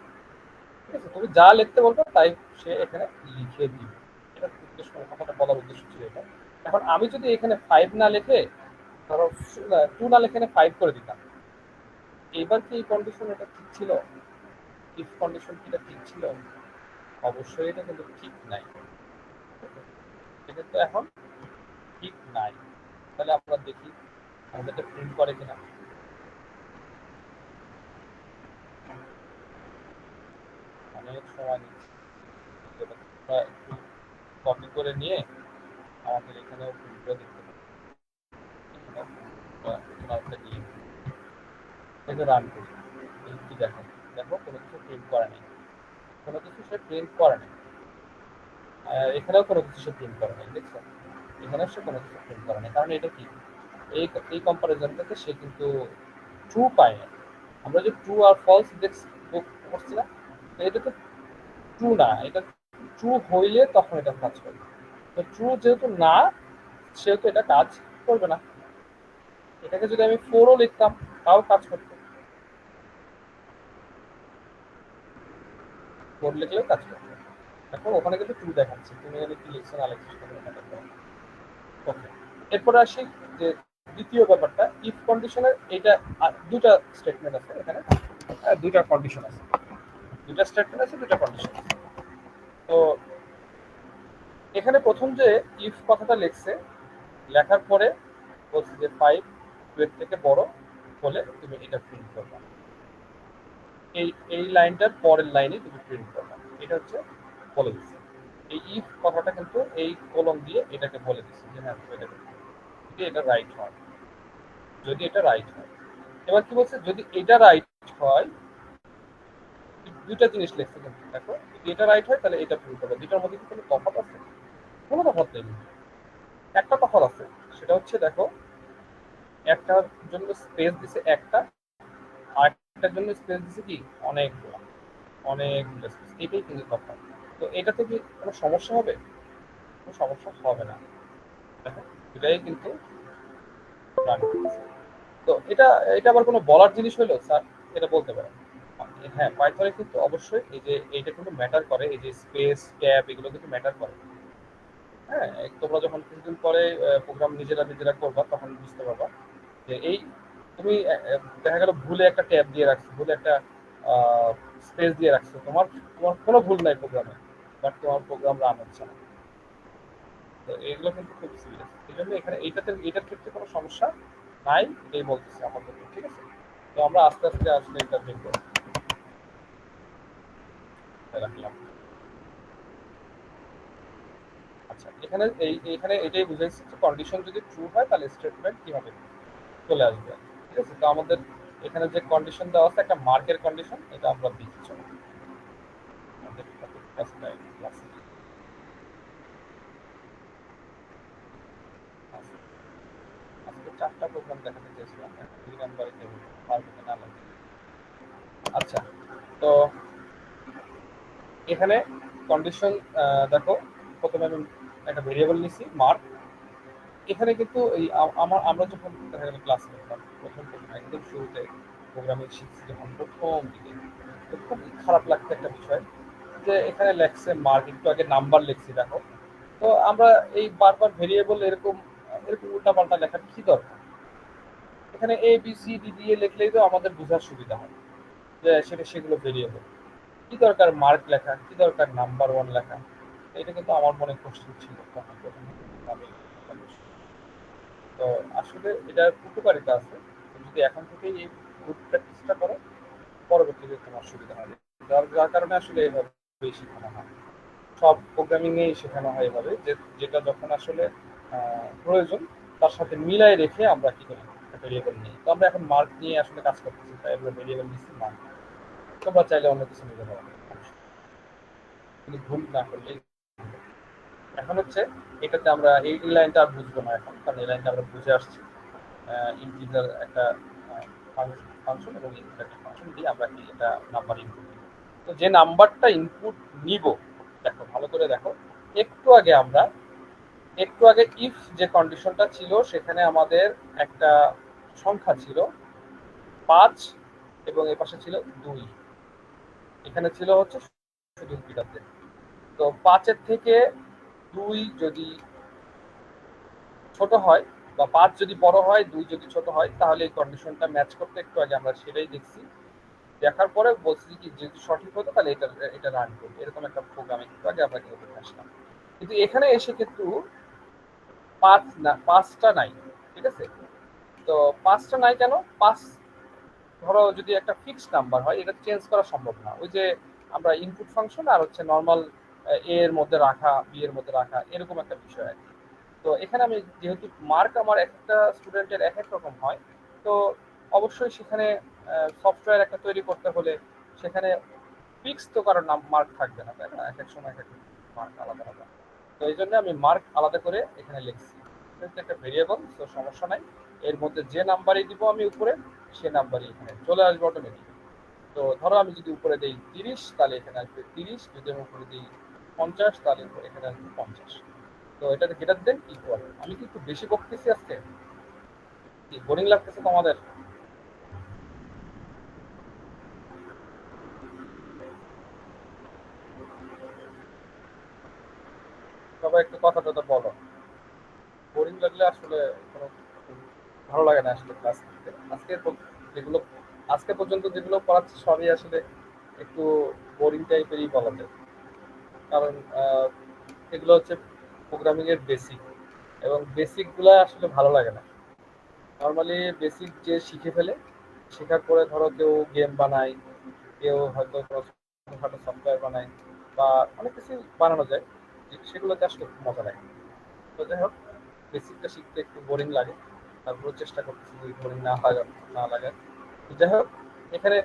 [SPEAKER 1] ঠিক আছে? তুমি যা লিখতে বলবে তাই সে এখানে লিখে দিবে। এটা উদ্দেশ্য, কথাটা বলার উদ্দেশ্য ছিল এটা। এখন আমি যদি এখানে 5 না লিখে, ধরো 2 না লিখে 5 করে দিতাম, এইবার কি এই কন্ডিশন এটা ঠিক ছিল? ইফ কন্ডিশন কি এটা ঠিক ছিল? অবশ্যই এটা কিন্তু ঠিক নাই। এটা তো এখন ঠিক নাই। তাহলে আমরা দেখি আমাদের এটা প্রিন্ট করে কিনা। অনেক সময় নিচ্ছে, একটু কপি করে নিয়ে আমাদের এখানেও প্রিন্ট করে দেখতে পারি। এটা রান করি, কি দেখো, দেখো কোনো কিছু প্রিন্ট করে নেই, কোনো কিছু সে প্রিন্ট করে নেই। এখানেও কোনো কিছু সে প্রিন্ট করে নেই, দেখছো? এখানেও সে কোনো কিছু প্রিন্ট করে নেই, কারণ এটা কি, এই এই কম্পারিজনটাতে সে কিন্তু ট্রু পায় না। আমরা যে ট্রু আর ফলস করছি না, এটা তো ট্রু না, এটা ট্রু হইলে তখন এটা কাজ করবে। তো ট্রু যেহেতু না, সেহেতু এটা কাজ করবে না। এটাকে যদি আমি 4ও লিখতাম তাও কাজ করতো, 4 লিখলেও কাজ করতো। এখন ওখানে কিন্তু ট্রু দেখাচ্ছে, তুমি যদি কি লিখছো না লিখছো সেটা ম্যাটার করে না। ওকে, এরপরে আসি যে দ্বিতীয় ব্যাপারটা, ইফ কন্ডিশনের এটা দুটা স্টেটমেন্ট আছে এখানে, দুটা কন্ডিশন আছে, দুটা স্টেটমেন্ট আছে, দুটা কন্ডিশন আছে। তো এখানে প্রথম যে ইফ কথাটা লিখছে, লেখার পরে বলছে যে 5 2 এর থেকে বড় হলে তুমি এটা প্রিন্ট করবা। এই এই লাইনটার পরের লাইনে তুমি প্রিন্ট করবা, এটা হচ্ছে বলে দিচ্ছে। এই ইফ কথাটা কিন্তু এই কলম দিয়ে এটাকে বলে দিচ্ছে যে হ্যাঁ তুমি এটা করবে, যদি এটা রাইট হয়, যদি এটা রাইট হয়। এবার কি বলছে, যদি এটা রাইট হয়, দুইটা জিনিস লিখছে কিন্তু দেখো, যদি এটা রাইট হয় তাহলে এটা প্রিন্ট করবে। দুইটার মধ্যে কি কোনো তফাৎ আছে? কোনো তফাৎ নেই। একটা তফাৎ আছে, সেটা হচ্ছে দেখো, একটার জন্য স্পেস দিছে একটা, আর একটার জন্য স্পেস দিছে কি অনেকগুলো, অনেকগুলো স্পেস, এটাই কিন্তু তফাৎ। তো এটাতে কি কোনো সমস্যা হবে? কোনো সমস্যা হবে না, দেখো এটাই কিন্তু রান করতেছে। তো এটা এটা আবার কোনো বলার জিনিস হলো স্যার? এটা বলতে পারেন। হ্যাঁ, পাইথনে কিন্তু অবশ্যই এই যে এইটা কিন্তু ম্যাটার করে, এই যে স্পেস ট্যাব এগুলো কিন্তু ম্যাটার করে। হ্যাঁ, তোমরা যখন কিছুদিন পরে প্রোগ্রাম নিজেরা নিজেরা করবা তখন বুঝতে পারবা যে এই তুমি দেখা গেল ভুলে একটা ট্যাব দিয়ে রাখছো, ভুলে একটা স্পেস দিয়ে রাখছো, তোমার তোমার কোনো ভুল নাই প্রোগ্রামে, বাট তোমার প্রোগ্রাম রান হচ্ছে না। তো এগুলো কিন্তু খুব সিরিয়াস, এই জন্য এখানে এইটাতে এটার ক্ষেত্রে কোনো সমস্যা নাই, এটাই বলতেছি আমাদের, ঠিক আছে? তো আমরা আস্তে আস্তে আসলে এটা দেখবো, রাখলাম। আচ্ছা, এখানে এখানে এটাই বুঝাইছি যে কন্ডিশন যদি ট্রু হয় তাহলে স্টেটমেন্ট কিভাবে চলে আসবে, ঠিক আছে? তো আমাদের এখানে যে কন্ডিশন দেওয়া আছে একটা মার্কের কন্ডিশন, এটা আমরা দিচ্ছি। আমাদের ক্লাসে আজকে 4টা প্রোগ্রাম দেখাতে চেয়েছিলাম, 2 নাম্বারে কেউ পারবে না লাগে। আচ্ছা, তো এখানে কন্ডিশন দেখো, প্রথমে আমি একটা ভেরিয়েবল নিছি মার্ক। এখানে কিন্তু এই আমরা যখন দেখা গেল ক্লাস করতাম, প্রথম প্রথম একদম শুরুতে প্রোগ্রামিং শিখছি যখন প্রথম দিকে, তো খুব খারাপ লাগতো একটা বিষয় যে এখানে লেখছে মার্ক, একটু আগে নাম্বার লিখছি দেখো। তো আমরা এই বারবার ভেরিয়েবল এরকম এরকম উল্টাপাল্টা লেখার কি দরকার? এখানে এ বি সি ডি দিয়ে লিখলেই তো আমাদের বোঝার সুবিধা হয় যে সেগুলো ভেরিয়েবল। কি দরকার মার্ক লেখা, কি দরকার নাম্বার ওয়ান লেখা? এটা কিন্তু আমার মনে কোশ্চেন ছিল তখন প্রথম আমি। তো আসলে এটার উপকারিতা আছে, যদি এখন থেকেই এই গ্রুপ প্র্যাকটিসটা করো, পরবর্তীতে তোমার সুবিধা হবে। যার কারণে আসলে এভাবে শেখানো হয়, সব প্রোগ্রামিং এ শেখানো হয় এভাবে, যে যেটা যখন আসলে প্রয়োজন তার সাথে মিলাই রেখে আমরা কি করি, ভেরিয়েবল নিই। তো আমরা এখন মার্ক নিয়ে আসলে কাজ করতেছি, তাই আমরা ভেরিয়েবল নিচ্ছি মার্ক। তোমরা চাইলে অন্য কিছু নিতে পারো, কিন্তু ভুল না করলেই। এখন হচ্ছে এটাতে আমরা এই লাইনটা আর বুঝবো না এখন, কারণ এই লাইনটা আমরা বুঝে আসছি। ইন্টিজার একটা ফাংশন এবং ইনপুট একটা ফাংশন দিয়ে আমরা কি এটা নাম্বার ইনপুট দিব। তো যে নাম্বারটা ইনপুট নিব, দেখো ভালো করে দেখো, একটু আগে আমরা একটু আগে ইফ যে কন্ডিশনটা ছিল সেখানে আমাদের একটা সংখ্যা ছিল 5 এবং এ পাশে ছিল 2, এখানে ছিল হচ্ছে শুধু দুইটাতে। তো 5-এর থেকে 2 যদি ছোট হয়, বা 5 যদি বড় হয় 2 যদি ছোট হয়, তাহলে এই কন্ডিশনটা ম্যাচ করতে একটু আগে আমরা সেটাই দেখছি, দেখার পরে বলছি কি যেহেতু সঠিক হতো তাহলে এটা রান করি, এরকম একটা প্রোগ্রামিং আগে আমরা কিন্তু দেখে আসলাম। কিন্তু এখানে এসে কিন্তু পাঁচটা নাই, ঠিক আছে? তো পাঁচটা নাই কেন? পাঁচ ধরো যদি একটা ফিক্সড নাম্বার হয় এটা চেঞ্জ করা সম্ভব না। ওই যে আমরা ইনপুট ফাংশন আর হচ্ছে নর্মাল এ এর মধ্যে রাখা, বি এর মধ্যে রাখা, এরকম একটা বিষয় আর কি। তো এখানে আমি যেহেতু মার্ক আমার একটা স্টুডেন্টের এক এক রকম হয়, তো অবশ্যই সেখানে সফটওয়্যার একটা তৈরি করতে হলে সেখানে ফিক্স তো কারণ মার্ক থাকবে না, তাই না? এক এক সময় এক এক মার্ক আলাদা আলাদা। তো এই জন্য আমি মার্ক আলাদা করে এখানে লিখছি। এটা একটা ভেরিয়েবল, তো সমস্যা নাই। এর মধ্যে যে নাম্বারই দিব আমি উপরে, সে নাম্বারই এখানে চলে আসবে অটোমেটিক। তো ধরো আমি যদি উপরে দিই 30, তাহলে এখানে আসবে 30। যদি আমি উপরে দিই 50, তাহলে এখানে আসবে 50। তো এটাতে গ্রেটার দেন ইকুয়াল। আমি কিন্তু বেশি বকতেছি আজকে, কি বোরিং লাগতেছে তোমাদের? সবাই একটু কথা টথা বলো। বোরিং লাগলে আসলে কোনো ভালো লাগে না আসলে ক্লাস করতে। যেগুলো আজকে পর্যন্ত যেগুলো পড়াচ্ছি সবই আসলে একটু বোরিং টাইপেরই বলা যায়। কারণ এগুলো হচ্ছে প্রোগ্রামিং এর বেসিক, এবং বেসিক গুলা আসলে ভালো লাগে না। নর্মালি বেসিক যে শিখে ফেলে, শেখার পরে ধরো কেউ গেম বানায়, কেউ হয়তো ছোটখাটো সফটওয়্যার বানায়, বা অনেক কিছু বানানো যায়, সেগুলোতে আসলে খুব মজা লাগে। তো যাই হোক, বেসিকটা শিখতে একটু বোরিং লাগে, তারপর চেষ্টা করতেছি যে বোরিং না লাগে। তো যাই হোক, এখানে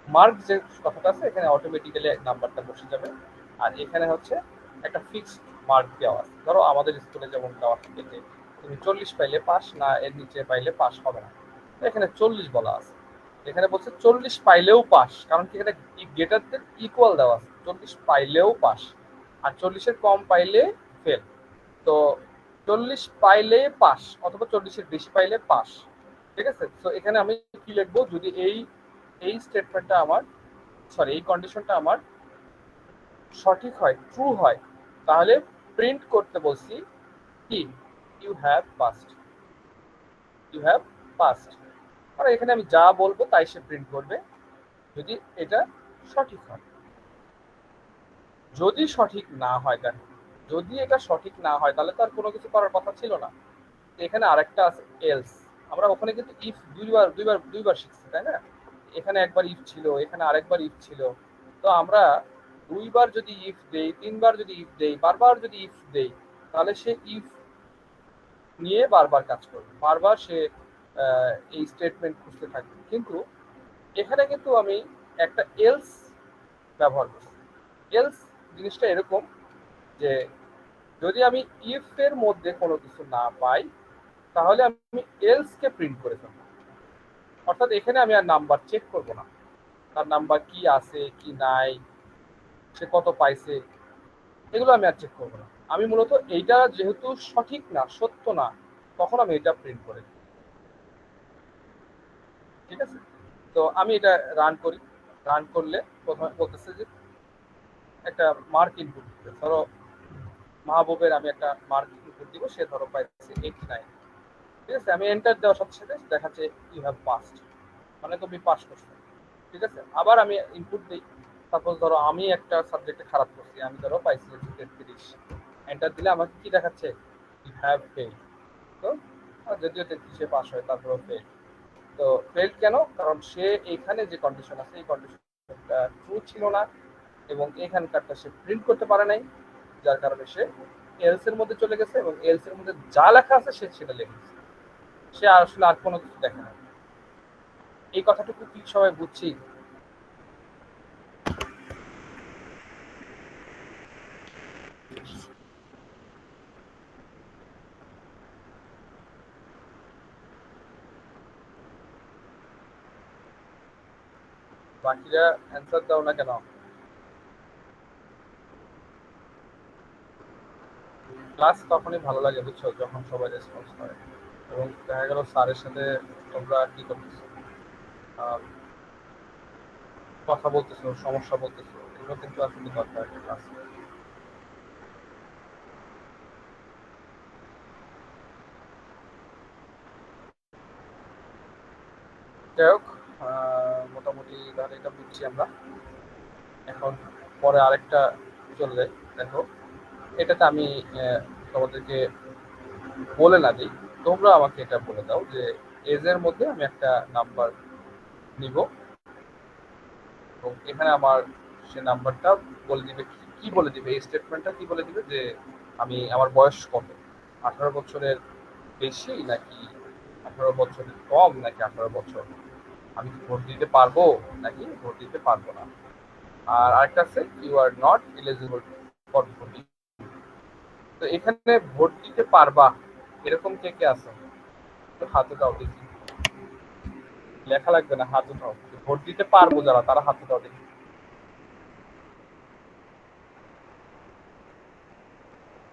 [SPEAKER 1] মার্ক যে কথাটা আছে, এখানে অটোমেটিক্যালি নাম্বারটা বসে যাবে। আর এখানে হচ্ছে একটা ফিক্সড মার্ক দেওয়া আছে। ধরো আমাদের স্কুলে যেমন দেওয়া থাকে যে তুমি 40 পাইলে পাস, না এর নিচে পাইলে পাস হবে না। তো এখানে 40 বলা আছে। এখানে বলছে 40 পাইলেও পাস, কারণ কি এখানে গ্রেটার দেন ইকুয়াল দেওয়া আছে। 40 পাইলেও পাস, আর 40-এর কম পাইলে ফেল। তো 40 পাইলে পাস, অথবা 40-এর বেশি পাইলে পাস। ঠিক আছে? তো এখানে আমি কি লিখবো, যদি এই এই স্টেটমেন্টটা আমার, সরি, এই কন্ডিশনটা আমার সঠিক হয়, ট্রু হয়, তাহলে প্রিন্ট করতে বলছি কি, you have passed. You have passed, আর এখানে আমি যা বলবো তাই সে প্রিন্ট করবে, যদি এটা সঠিক হয়। যদি সঠিক না হয়, দেখো, যদি এটা সঠিক না হয় তাহলে তো আর কোনো কিছু করার কথা ছিল না। এখানে আরেকটা আছে এলস। আমরা ওখানে কিন্তু ইফ দুইবার শিখছি, তাই না? এখানে একবার ইফ ছিল, এখানে আরেকবার ইফ ছিল। তো আমরা দুইবার যদি ইফ দেই, তিনবার যদি ইফ দেই, বারবার যদি ইফ দেই, তাহলে সে ইফ নিয়ে বারবার কাজ করবে, বারবার সে এই স্টেটমেন্ট খুঁজতে থাকবে। কিন্তু এখানে কিন্তু আমি একটা এলস ব্যবহার করছি। এলস জিনিসটা এরকম যে যদি আমি ইফ এর মধ্যে কোনো কিছু না পাই, তাহলে আমি এলস কে প্রিন্ট করে ফেলবো। অর্থাৎ এখানে আমি আর নাম্বার চেক করব না, তার নাম্বার কি আছে কি নাই, সে কত পাইছে, এগুলো আমি আর চেক করবো না। আমি মূলত এইটা যেহেতু সঠিক না, সত্য না, তখন আমি এটা প্রিন্ট করে দিই। ঠিক আছে? তো আমি এটা রান করি। রান করলে প্রথমে বলতেছে যে একটা মার্ক ইনপুট দিতে, ধরো মাহবুবের আমি একটা মার্ক ইনপুট দিব, সে ধরো পাইছে 89। ঠিক আছে? আমি এন্টার দেওয়ার সাথে সাথে দেখাচ্ছে ইউ হ্যাভ পাসড, মানে তুমি পাস করছো। ঠিক আছে? আবার আমি ইনপুট দিই। সাপোজ ধরো আমি একটা সাবজেক্টে খারাপ করছি, আমি ধরো পাইছি 33। এন্টার দিলে আমাকে কি দেখাচ্ছে, ইউ হ্যাভ ফেল। তো যদিও 33-এ পাস হয়, তারপরেও ফেল। তো ফেল কেন? কারণ সে এখানে যে কন্ডিশন আছে, এই কন্ডিশনটা ট্রু ছিল না, এবং এখানকারটা সে প্রিন্ট করতে পারে নাই, যার কারণে সে এলস এর মধ্যে চলে গেছে, এবং এলস এর মধ্যে যা লেখা আছে সে সেটা লিখেছে। সে আসলে আর কোনো কিছু দেখে না। এই কথাটুকু কি সবাই বুঝছি? বাকিরা অ্যান্সার দাও না কেন? ক্লাস তখনই ভালো লাগে, বুঝছো, যখন সবাই রেসপন্স করে, এবং দেখা গেল স্যারের সাথে তোমরা কি করতেছো, আহ, কথা বলতেছো, সমস্যা বলতেছো, এগুলো কিন্তু আসলে দরকার একটা ক্লাস। যাই হোক, মোটামুটি তাহলে এটা বুঝছি আমরা। এখন পরে আরেকটা চললে দেখো, এটাতে আমি তোমাদেরকে বলে না দিই, তোমরা আমাকে এটা বলে দাও যে এজের মধ্যে আমি একটা নাম্বার নিব এবং এখানে আমার সে নাম্বারটা বলে দিবে, কি বলে দিবে, এই স্টেটমেন্টটা কি বলে দিবে যে আমি আমার বয়স কত, 18 বছরের বেশি নাকি 18 বছরের কম নাকি 18 বছর, আমি কি ভোট দিতে পারবো নাকি ভোট দিতে পারবো না। আর আরেকটা আছে you are not eligible for voting. তো এখানে ভোট দিতে পারবা এরকম কে কে আছে, একটু হাত উঠাও দেখি, লেখা লাগবে না, হাত উঠাও, ভোট দিতে পারবো যারা তারা হাত উঠাও দেখি।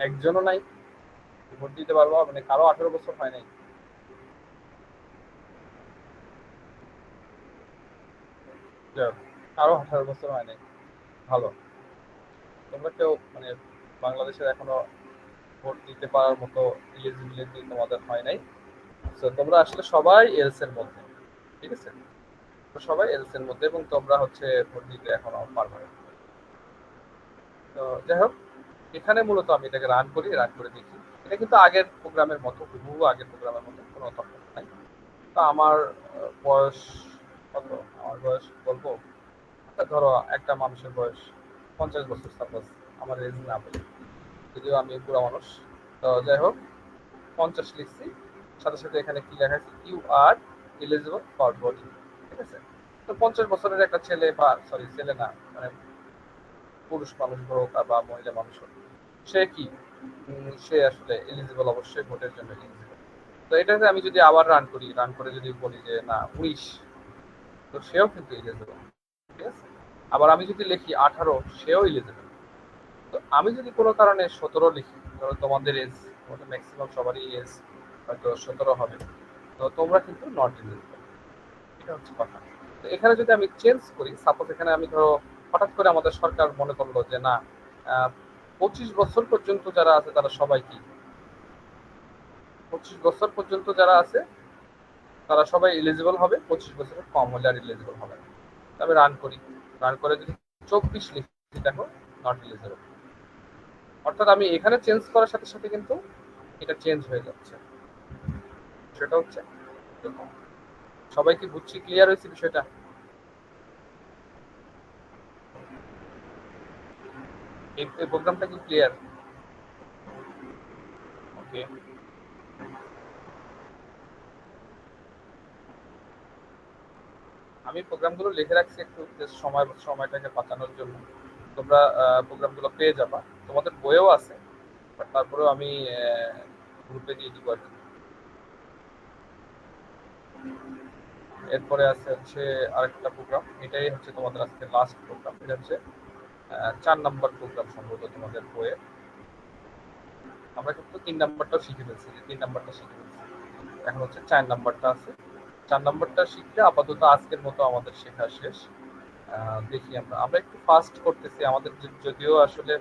[SPEAKER 1] একজনও নাই ভোট দিতে পারবো, মানে কারো 18 বছর হয় নাই। যাই হোক, কারো 18 বছর হয় নাই, ভালো। তোমরা কেউ মানে বাংলাদেশের এখনো ভোট দিতে পারার মতো এলিজিবিলিটি তোমাদের হয় নাই। তো তোমরা আসলে সবাই এলস এর মধ্যে, ঠিক আছে, সবাই এলস এর মধ্যে, এবং তোমরা হচ্ছে ভোট দিতে এখনো পারবে না। তো যাই হোক, এখানে মূলত আমি এটাকে রান করি, রান করে দেখি। এটা কিন্তু আগের প্রোগ্রামের মতো, হুবহু আগের প্রোগ্রামের মতো, কোনো তফাৎ নাই। তো আমার বয়স কত, আমার বয়স বলবো, ধরো একটা মানুষের বয়স 50 বছর, সাপোজ আমার এজ না বলি, যদিও আমি বুড়া মানুষ। তো যাই হোক, 50 লিখছি, সাথে সাথে এখানে কি লেখা আছে, you are eligible for voting, ঠিক আছে। তো 50 বছরের একটা ছেলে, বা সরি ছেলে না, মানে পুরুষ মানুষ হোক বা মহিলা মানুষ হোক, সে কি সে আসলে এলিজিবল, অবশ্যই ভোটের জন্য এলিজিবল। তো এটাতে আমি যদি আবার রান করি, রান করে যদি বলি যে না 19, তো সেও কিন্তু এলিজিবল, ঠিক আছে। আবার আমি যদি লিখি 18, সেও এলিজিবল। তো আমি যদি কোনো কারণে 17 লিখি, ধরো তোমাদের এজ, তোমাদের ম্যাক্সিমাম সবারই এজ হয়তো 17 হবে, তো তোমরা কিন্তু নট এলিজিবল, এটা হচ্ছে কথা। তো এখানে যদি আমি চেঞ্জ করি, সাপোজ এখানে আমি ধরো হঠাৎ করে আমাদের সরকার মনে করলো যে না 25 বছর পর্যন্ত যারা আছে তারা সবাই কি, 25 বছর পর্যন্ত যারা আছে তারা সবাই এলিজিবল হবে, 25 বছরের কম হলে আর এলিজিবল হবে না। তবে রান করি, রান করে যদি 24 লিখি, দেখো নট এলিজিবল। অর্থাৎ আমি এখানে চেঞ্জ করার সাথে সাথে কিন্তু এটা চেঞ্জ হয়ে যাচ্ছে, সেটা হচ্ছে এরকম। সবাই কি বুঝছি, ক্লিয়ার হয়েছে বিষয়টা? এই প্রোগ্রামটা কি ক্লিয়ার? ওকে, আমি প্রোগ্রামগুলো লিখে রাখছি একটু সময়টাকে বাঁচানোর জন্য। তোমরা প্রোগ্রামগুলো পেয়ে যাবা, তোমাদের বইয়েও আছে, বাট তারপরেও আমি গ্রুপে দিয়ে দিব আর কি। এরপরে আছে হচ্ছে আরেকটা প্রোগ্রাম, এটাই হচ্ছে তোমাদের আজকে লাস্ট প্রোগ্রাম। এটা হচ্ছে 4 নম্বর প্রোগ্রাম সম্ভবত তোমাদের বইয়ে। আমরা কিন্তু 3 নম্বরটাও শিখে ফেলছি, 3 নম্বরটা শিখে ফেলছি, এখন হচ্ছে 4 নম্বরটা আছে। 4 নম্বরটা শিখলে আপাতত আজকের মতো আমাদের শেখা শেষ। দেখি আমরা আমরা একটু ফাস্ট করতেছি, আমাদের যদিও আসলে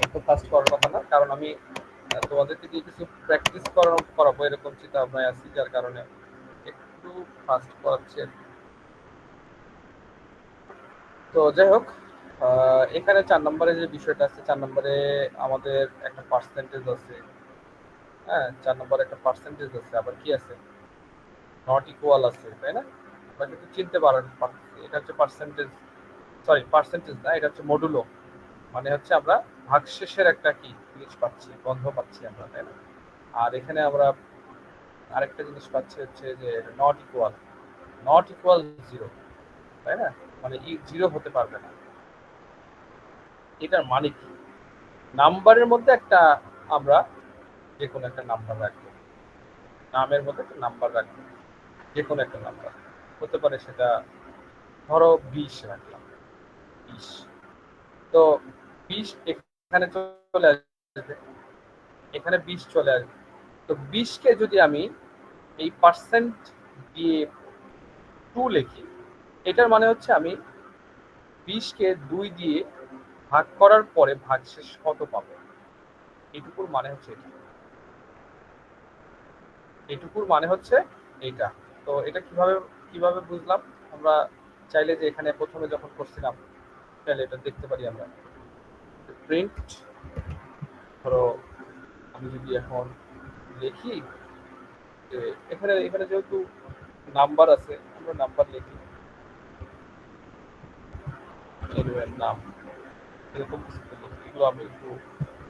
[SPEAKER 1] একটু ফাস্ট করার কথা না, কারণ আমি তোমাদেরকে দিয়ে কিছু প্র্যাকটিস করাবো এরকম চিন্তা ভাবনায় আছি, যার কারণে একটু ফাস্ট করাচ্ছি। তো যাই হোক, এখানে 4 নম্বরে যে বিষয়টা আছে, 4 নম্বরে আমাদের একটা পার্সেন্টেজ আছে। হ্যাঁ, 4 নম্বরে একটা পার্সেন্টেজ আছে, আবার কি আছে, নট ইকুয়াল আছে, তাই না? আমরা কিন্তু চিনতে পারেন, এটা হচ্ছে পার্সেন্টেজ, সরি পার্সেন্টেজ না, এটা হচ্ছে মডুলো, মানে হচ্ছে আমরা ভাগশেষের একটা কি জিনিস পাচ্ছি, বন্ধ পাচ্ছি আমরা, তাই না? আর এখানে আমরা আরেকটা জিনিস পাচ্ছি হচ্ছে যে not equal, not equal zero, তাই না? মানে জিরো হতে পারবে না। এটার মানে কি, নাম্বারের মধ্যে একটা আমরা যে কোনো একটা নাম্বার রাখবো, নামের মধ্যে একটা নাম্বার রাখবো, যে কোনো একটা নাম্বার হতে পারে, সেটা ধরো 20 রাখলাম, 20। তো 20 এখানে চলে আসবে, এখানে 20 চলে আসবে। তো 20কে যদি আমি এই পার্সেন্ট দিয়ে 2 লিখি, এটার মানে হচ্ছে আমি 20কে 2 দিয়ে ভাগ করার পরে ভাগশেষ কত পাবো, এটুকুর মানে হচ্ছে এটা, এটুকুর মানে হচ্ছে এইটা। তো এটা কিভাবে কিভাবে বুঝলাম, আমরা চাইলে যে এখানে প্রথমে যখন করছিলাম চাইলে এটা দেখতে পারি আমরা প্রিন্ট, ধরো আমি যদি এখন লিখি যে এখানে এখানে যেহেতু নাম্বার আছে, আমরা নাম্বার লিখি নাম, এরকম কিছু লিখি। এগুলো আমি একটু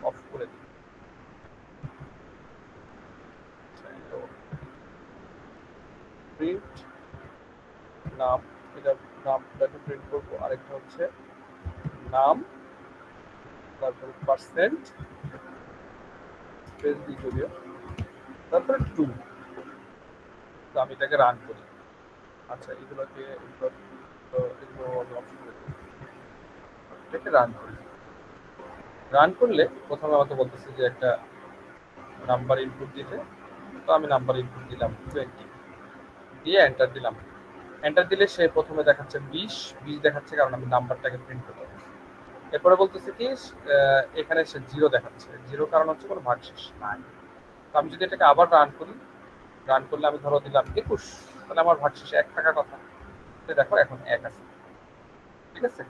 [SPEAKER 1] অফ করে দিই। প্রিন্ট নাম, এটা নামটাকে প্রিন্ট করবো। আরেকটা হচ্ছে নাম, তারপরে পার্সেন্ট স্পেস দিই যদিও, তারপরে টু। তো আমি এটাকে রান করি। আচ্ছা এগুলোকে এগুলো আমি অফ করে দিই, এটাকে রান করি। রান করলে প্রথমে আমাকে বলতেছে যে একটা নাম্বার ইনপুট দিতে। তো আমি নাম্বার ইনপুট দিলাম 20, দিয়ে এন্টার দিলাম। এন্টার দিলে সে প্রথমে দেখাচ্ছে 20 দেখাচ্ছে, কারণ আমি নাম্বারটাকে প্রিন্ট করতে হবে। এরপরে বলতেছে কি এখানে সে 0 দেখাচ্ছে, 0 কারণ হচ্ছে কোনো ভাগশেষ নাই। তো আমি যদি এটাকে আবার রান করি, রান করলে আমি ধরো দিলাম 21, তাহলে আমার ভাগশেষে 1 থাকার কথা, দেখো এখন 1 আছে। ঠিক আছে,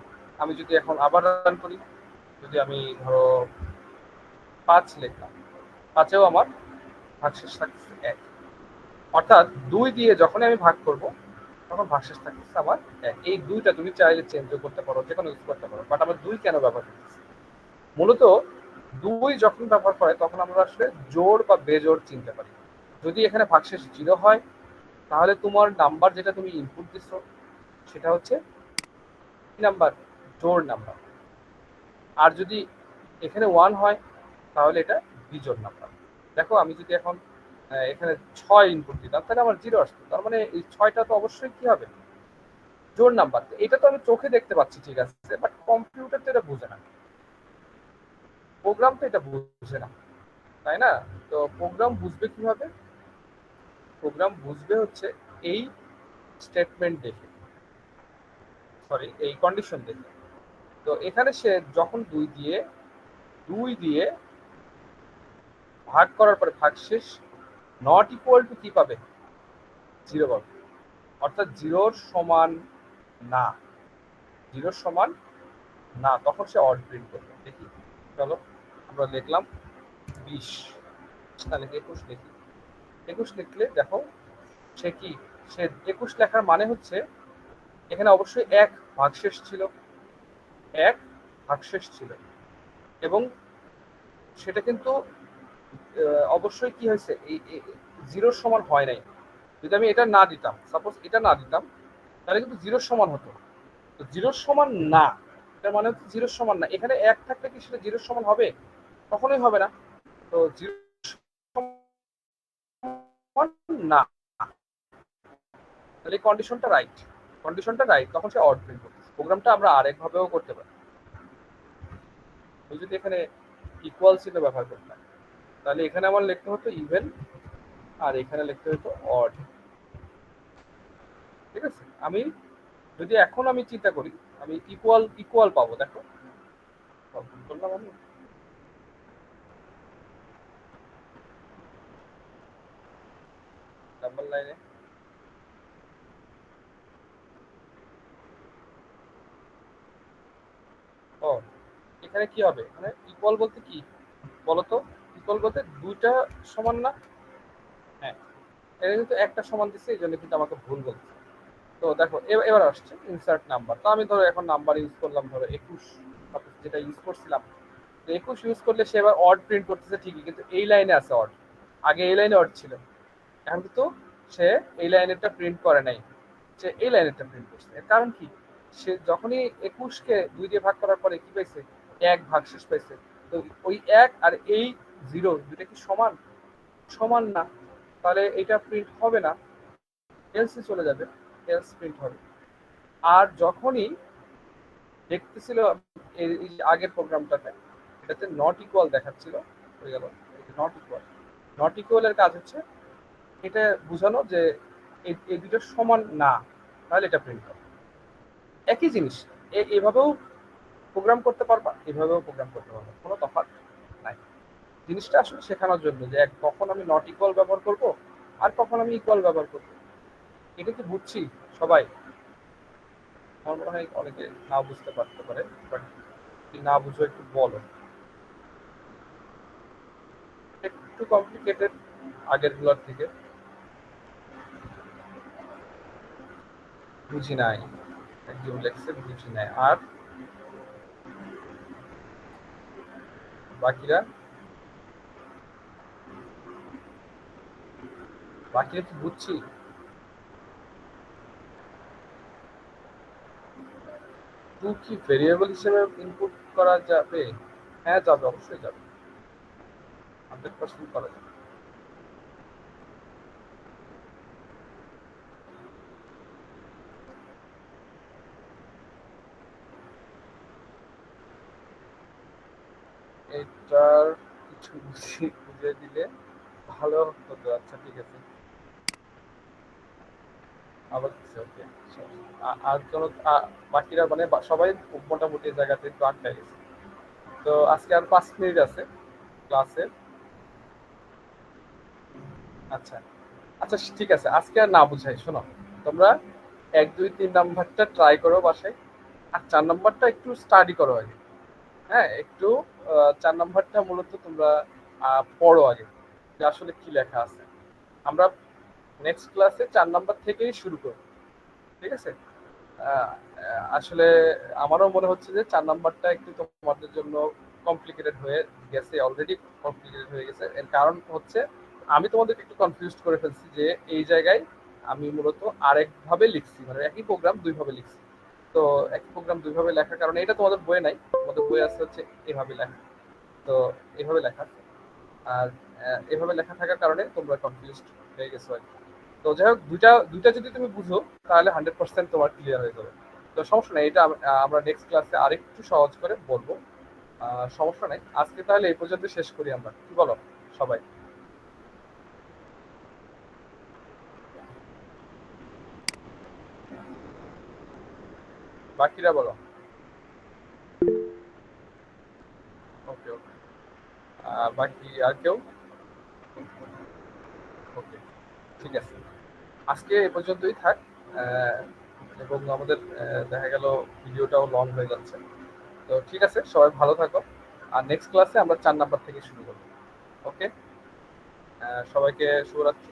[SPEAKER 1] আমি যদি এখন আবার রান করি, যদি আমি ধরো 5 লিখলাম, 5এও আমার ভাগশেষ থাকছে 1। অর্থাৎ 2 দিয়ে যখনই আমি ভাগ করব তখন ভাগশেষ থাকতেছে আমার 1। এই 2টা তুমি চাইলে চেঞ্জও করতে পারো, যে কোনো ইউজ করতে পারো, বাট আমরা 2 কেন ব্যবহার করতেছি? মূলত 2 যখন ব্যবহার করে তখন আমরা আসলে জোড় বা বেজোড় চিনতে পারি। যদি এখানে ভাগশেষ 0 হয় তাহলে তোমার নাম্বার যেটা তুমি ইনপুট দিছো সেটা হচ্ছে কি নাম্বার? জোড় নাম্বার। আর যদি এখানে 1 হয় তাহলে এটা বিজোড় নাম্বার। দেখো আমি যদি এখন এখানে 6 ইনপুট দিতাম তাহলে আমার 0 আসতো, তার মানে এই 6টা তো অবশ্যই কি হবে? জোড় নাম্বার। এটা তো আমি চোখে দেখতে পাচ্ছি, ঠিক আছে, বাট কম্পিউটার তো এটা বোঝে না, প্রোগ্রাম তো এটা বুঝে না, তাই না? তো প্রোগ্রাম বুঝবে কিভাবে? প্রোগ্রাম বুঝবে হচ্ছে এই স্টেটমেন্ট দেখে, সরি এই কন্ডিশন দেখে। তো এখানে সে যখন 2 দিয়ে ভাগ করার পরে ভাগশেষ নট ইকুয়াল টু কি পাবে? 0 পাবে। অর্থাৎ 0-র সমান না, 0-র সমান না, তখন সে অড প্রিন্ট করবে। দেখি, চলো আমরা লিখলাম 20, তাহলে 21 লিখি। 21 লিখলে দেখো সে কি, সে 21 লেখার মানে হচ্ছে এখানে অবশ্যই 1 ভাগশেষ ছিল, 1 ভাগশেষ ছিল, এবং সেটা কিন্তু অবশ্যই কি হয়েছে, এই 0-র সমান হয় নাই। যদি আমি এটা না দিতাম, সাপোজ এটা না দিতাম, তাহলে কিন্তু 0-র সমান হতো। তো 0-র সমান না, এটার মানে হচ্ছে 0-র সমান না। এখানে 1 থাকলে কি সেটা 0-র সমান হবে? কখনোই হবে না। তো 0 সমান না, তাহলে কন্ডিশনটা রাইট, কন্ডিশনটা রাইট, তখন সে অড প্রিন্ট করবে। প্রোগ্রামটা আমরা আরেক ভাবেও করতে পারি। যদি এখানে ইকুয়াল চিহ্ন ব্যবহার করতাম তাহলে এখানে আমার লিখতে হতো ইভেন, আর এখানে লিখতে হতো অড। ঠিক আছে, আমি যদি এখন আমি চিন্তা করি আমি ইকুয়াল ইকুয়াল পাবো। দেখো বললাম আমি নাম্বার লাইনে ও এখানে কি হবে, মানে ইকুয়াল বলতে কি বলতো? ইকুয়াল বলতে 2টা সমান না। হ্যাঁ, এটা কিন্তু একটা সমান দিচ্ছে, এই জন্য কিন্তু আমাকে ভুল বলছে। তো দেখো এবার আসছে ইনসার্ট নাম্বার। তো আমি ধরো এখন নাম্বার ইউজ করলাম ধরো 21, যেটা ইউজ করছিলাম। তো 21 ইউজ করলে সে এবার অড প্রিন্ট করতেছে ঠিকই, কিন্তু এই লাইনে আছে অড, আগে এই লাইনে অড ছিল, এখন কিন্তু সে এই লাইনেরটা প্রিন্ট করে নাই, সে এই লাইনেরটা প্রিন্ট করছে। এর কারণ কি? সে যখনই 21-কে 2 দিয়ে ভাগ করার পরে কি পাইছে? 1 ভাগশেষ পাইছে। তো ওই 1 আর এই 0 দুটো কি সমান? সমান না, তাহলে এটা প্রিন্ট হবে না, এলসে চলে যাবে, এলস প্রিন্ট হবে। আর যখনই দেখতেছিল এই আগের প্রোগ্রামটাতে, এটাতে নট ইকুয়াল দেখাচ্ছিল, হয়ে গেল নট ইকুয়াল। নট ইকুয়াল এর কাজ হচ্ছে এটা বোঝানো যে এই দুটো সমান না, তাহলে এটা প্রিন্ট হবে। একই জিনিস, এভাবেও প্রোগ্রাম করতে পারবা, এভাবেও প্রোগ্রাম করতে পারবা, কোনো তফাৎ নাই। জিনিসটা আসলে শেখানোর জন্য যে কখন আমি নট ইকুয়াল ব্যবহার করব আর কখন আমি ইকুয়াল ব্যবহার করব। এটা কি বুঝছি সবাই? আমার মনে হয় অনেকে না বুঝতে পারতে পারে, বাট না বুঝো একটু বলো। একটু কমপ্লিকেটেড আগের গুলার থেকে। বুঝি নাই, একদম লেখছে বুঝি নাই। আর বাকিরা, বাকিরা কি বুঝছি? টু কি ভেরিয়েবল হিসেবে ইনপুট করা যাবে? হ্যাঁ যাবে, অবশ্যই যাবে, 100% করা যাবে। এটার কিছু বুঝে দিলে ভালো হতো। আচ্ছা ঠিক আছে, আবার কিছু ওকে। আর কোনো বাকিরা মানে সবাই মোটামুটি এই জায়গাতে একটু আটকায় গেছে। তো আজকে আর 5 মিনিট আছে ক্লাসে। আচ্ছা আচ্ছা ঠিক আছে, আজকে আর না বুঝাই, শোনো। তোমরা 1 2 3 নাম্বারটা ট্রাই করো বাসায়, আর 4 নাম্বারটা একটু স্টাডি করো আগে। হ্যাঁ একটু 4 নাম্বারটা মূলত তোমরা পড়ো আগে, যে আসলে কি লেখা আছে। আমরা নেক্সট ক্লাসে 4 নাম্বার থেকেই শুরু করব, ঠিক আছে? আহ, আসলে আমারও মনে হচ্ছে যে 4 নাম্বারটা একটু তোমাদের জন্য কমপ্লিকেটেড হয়ে গেছে, অলরেডি কমপ্লিকেটেড হয়ে গেছে। এর কারণ হচ্ছে আমি তোমাদেরকে একটু কনফিউজ করে ফেলছি, যে এই জায়গায় আমি মূলত আরেকভাবে লিখছি, মানে একই প্রোগ্রাম দুইভাবে লিখছি। তো একই প্রোগ্রাম দুইভাবে লেখার কারণে, এটা তোমাদের বইয়ে নাই, তোমাদের বই আছে হচ্ছে এভাবে লেখা। তো এভাবে লেখা, আর এভাবে লেখা থাকার কারণে তোমরা কনফিউজড হয়ে গেছো আর কি। তো যাই হোক, দুইটা দুইটা যদি তুমি বুঝো তাহলে 100% তোমার ক্লিয়ার হয়ে যাবে। তো সমস্যা নেই, এটা আমরা নেক্সট ক্লাসে আরেকটু সহজ করে বলবো। সমস্যা নেই, আজকে তাহলে এই পর্যন্ত শেষ করি আমরা, কি বলো সবাই? বাকিরা বলো। ওকে ওকে, বাকি আর কেউ? ওকে, ঠিক আছে, আজকে এই পর্যন্তই থাক। আহ, এবং আমাদের দেখা গেল ভিডিওটাও লং হয়ে যাচ্ছে। তো ঠিক আছে, সবাই ভালো থাকো। আর নেক্সট ক্লাসে আমরা 4 নাম্বার থেকে শুরু করবো। ওকে, সবাইকে শুভরাত্রি।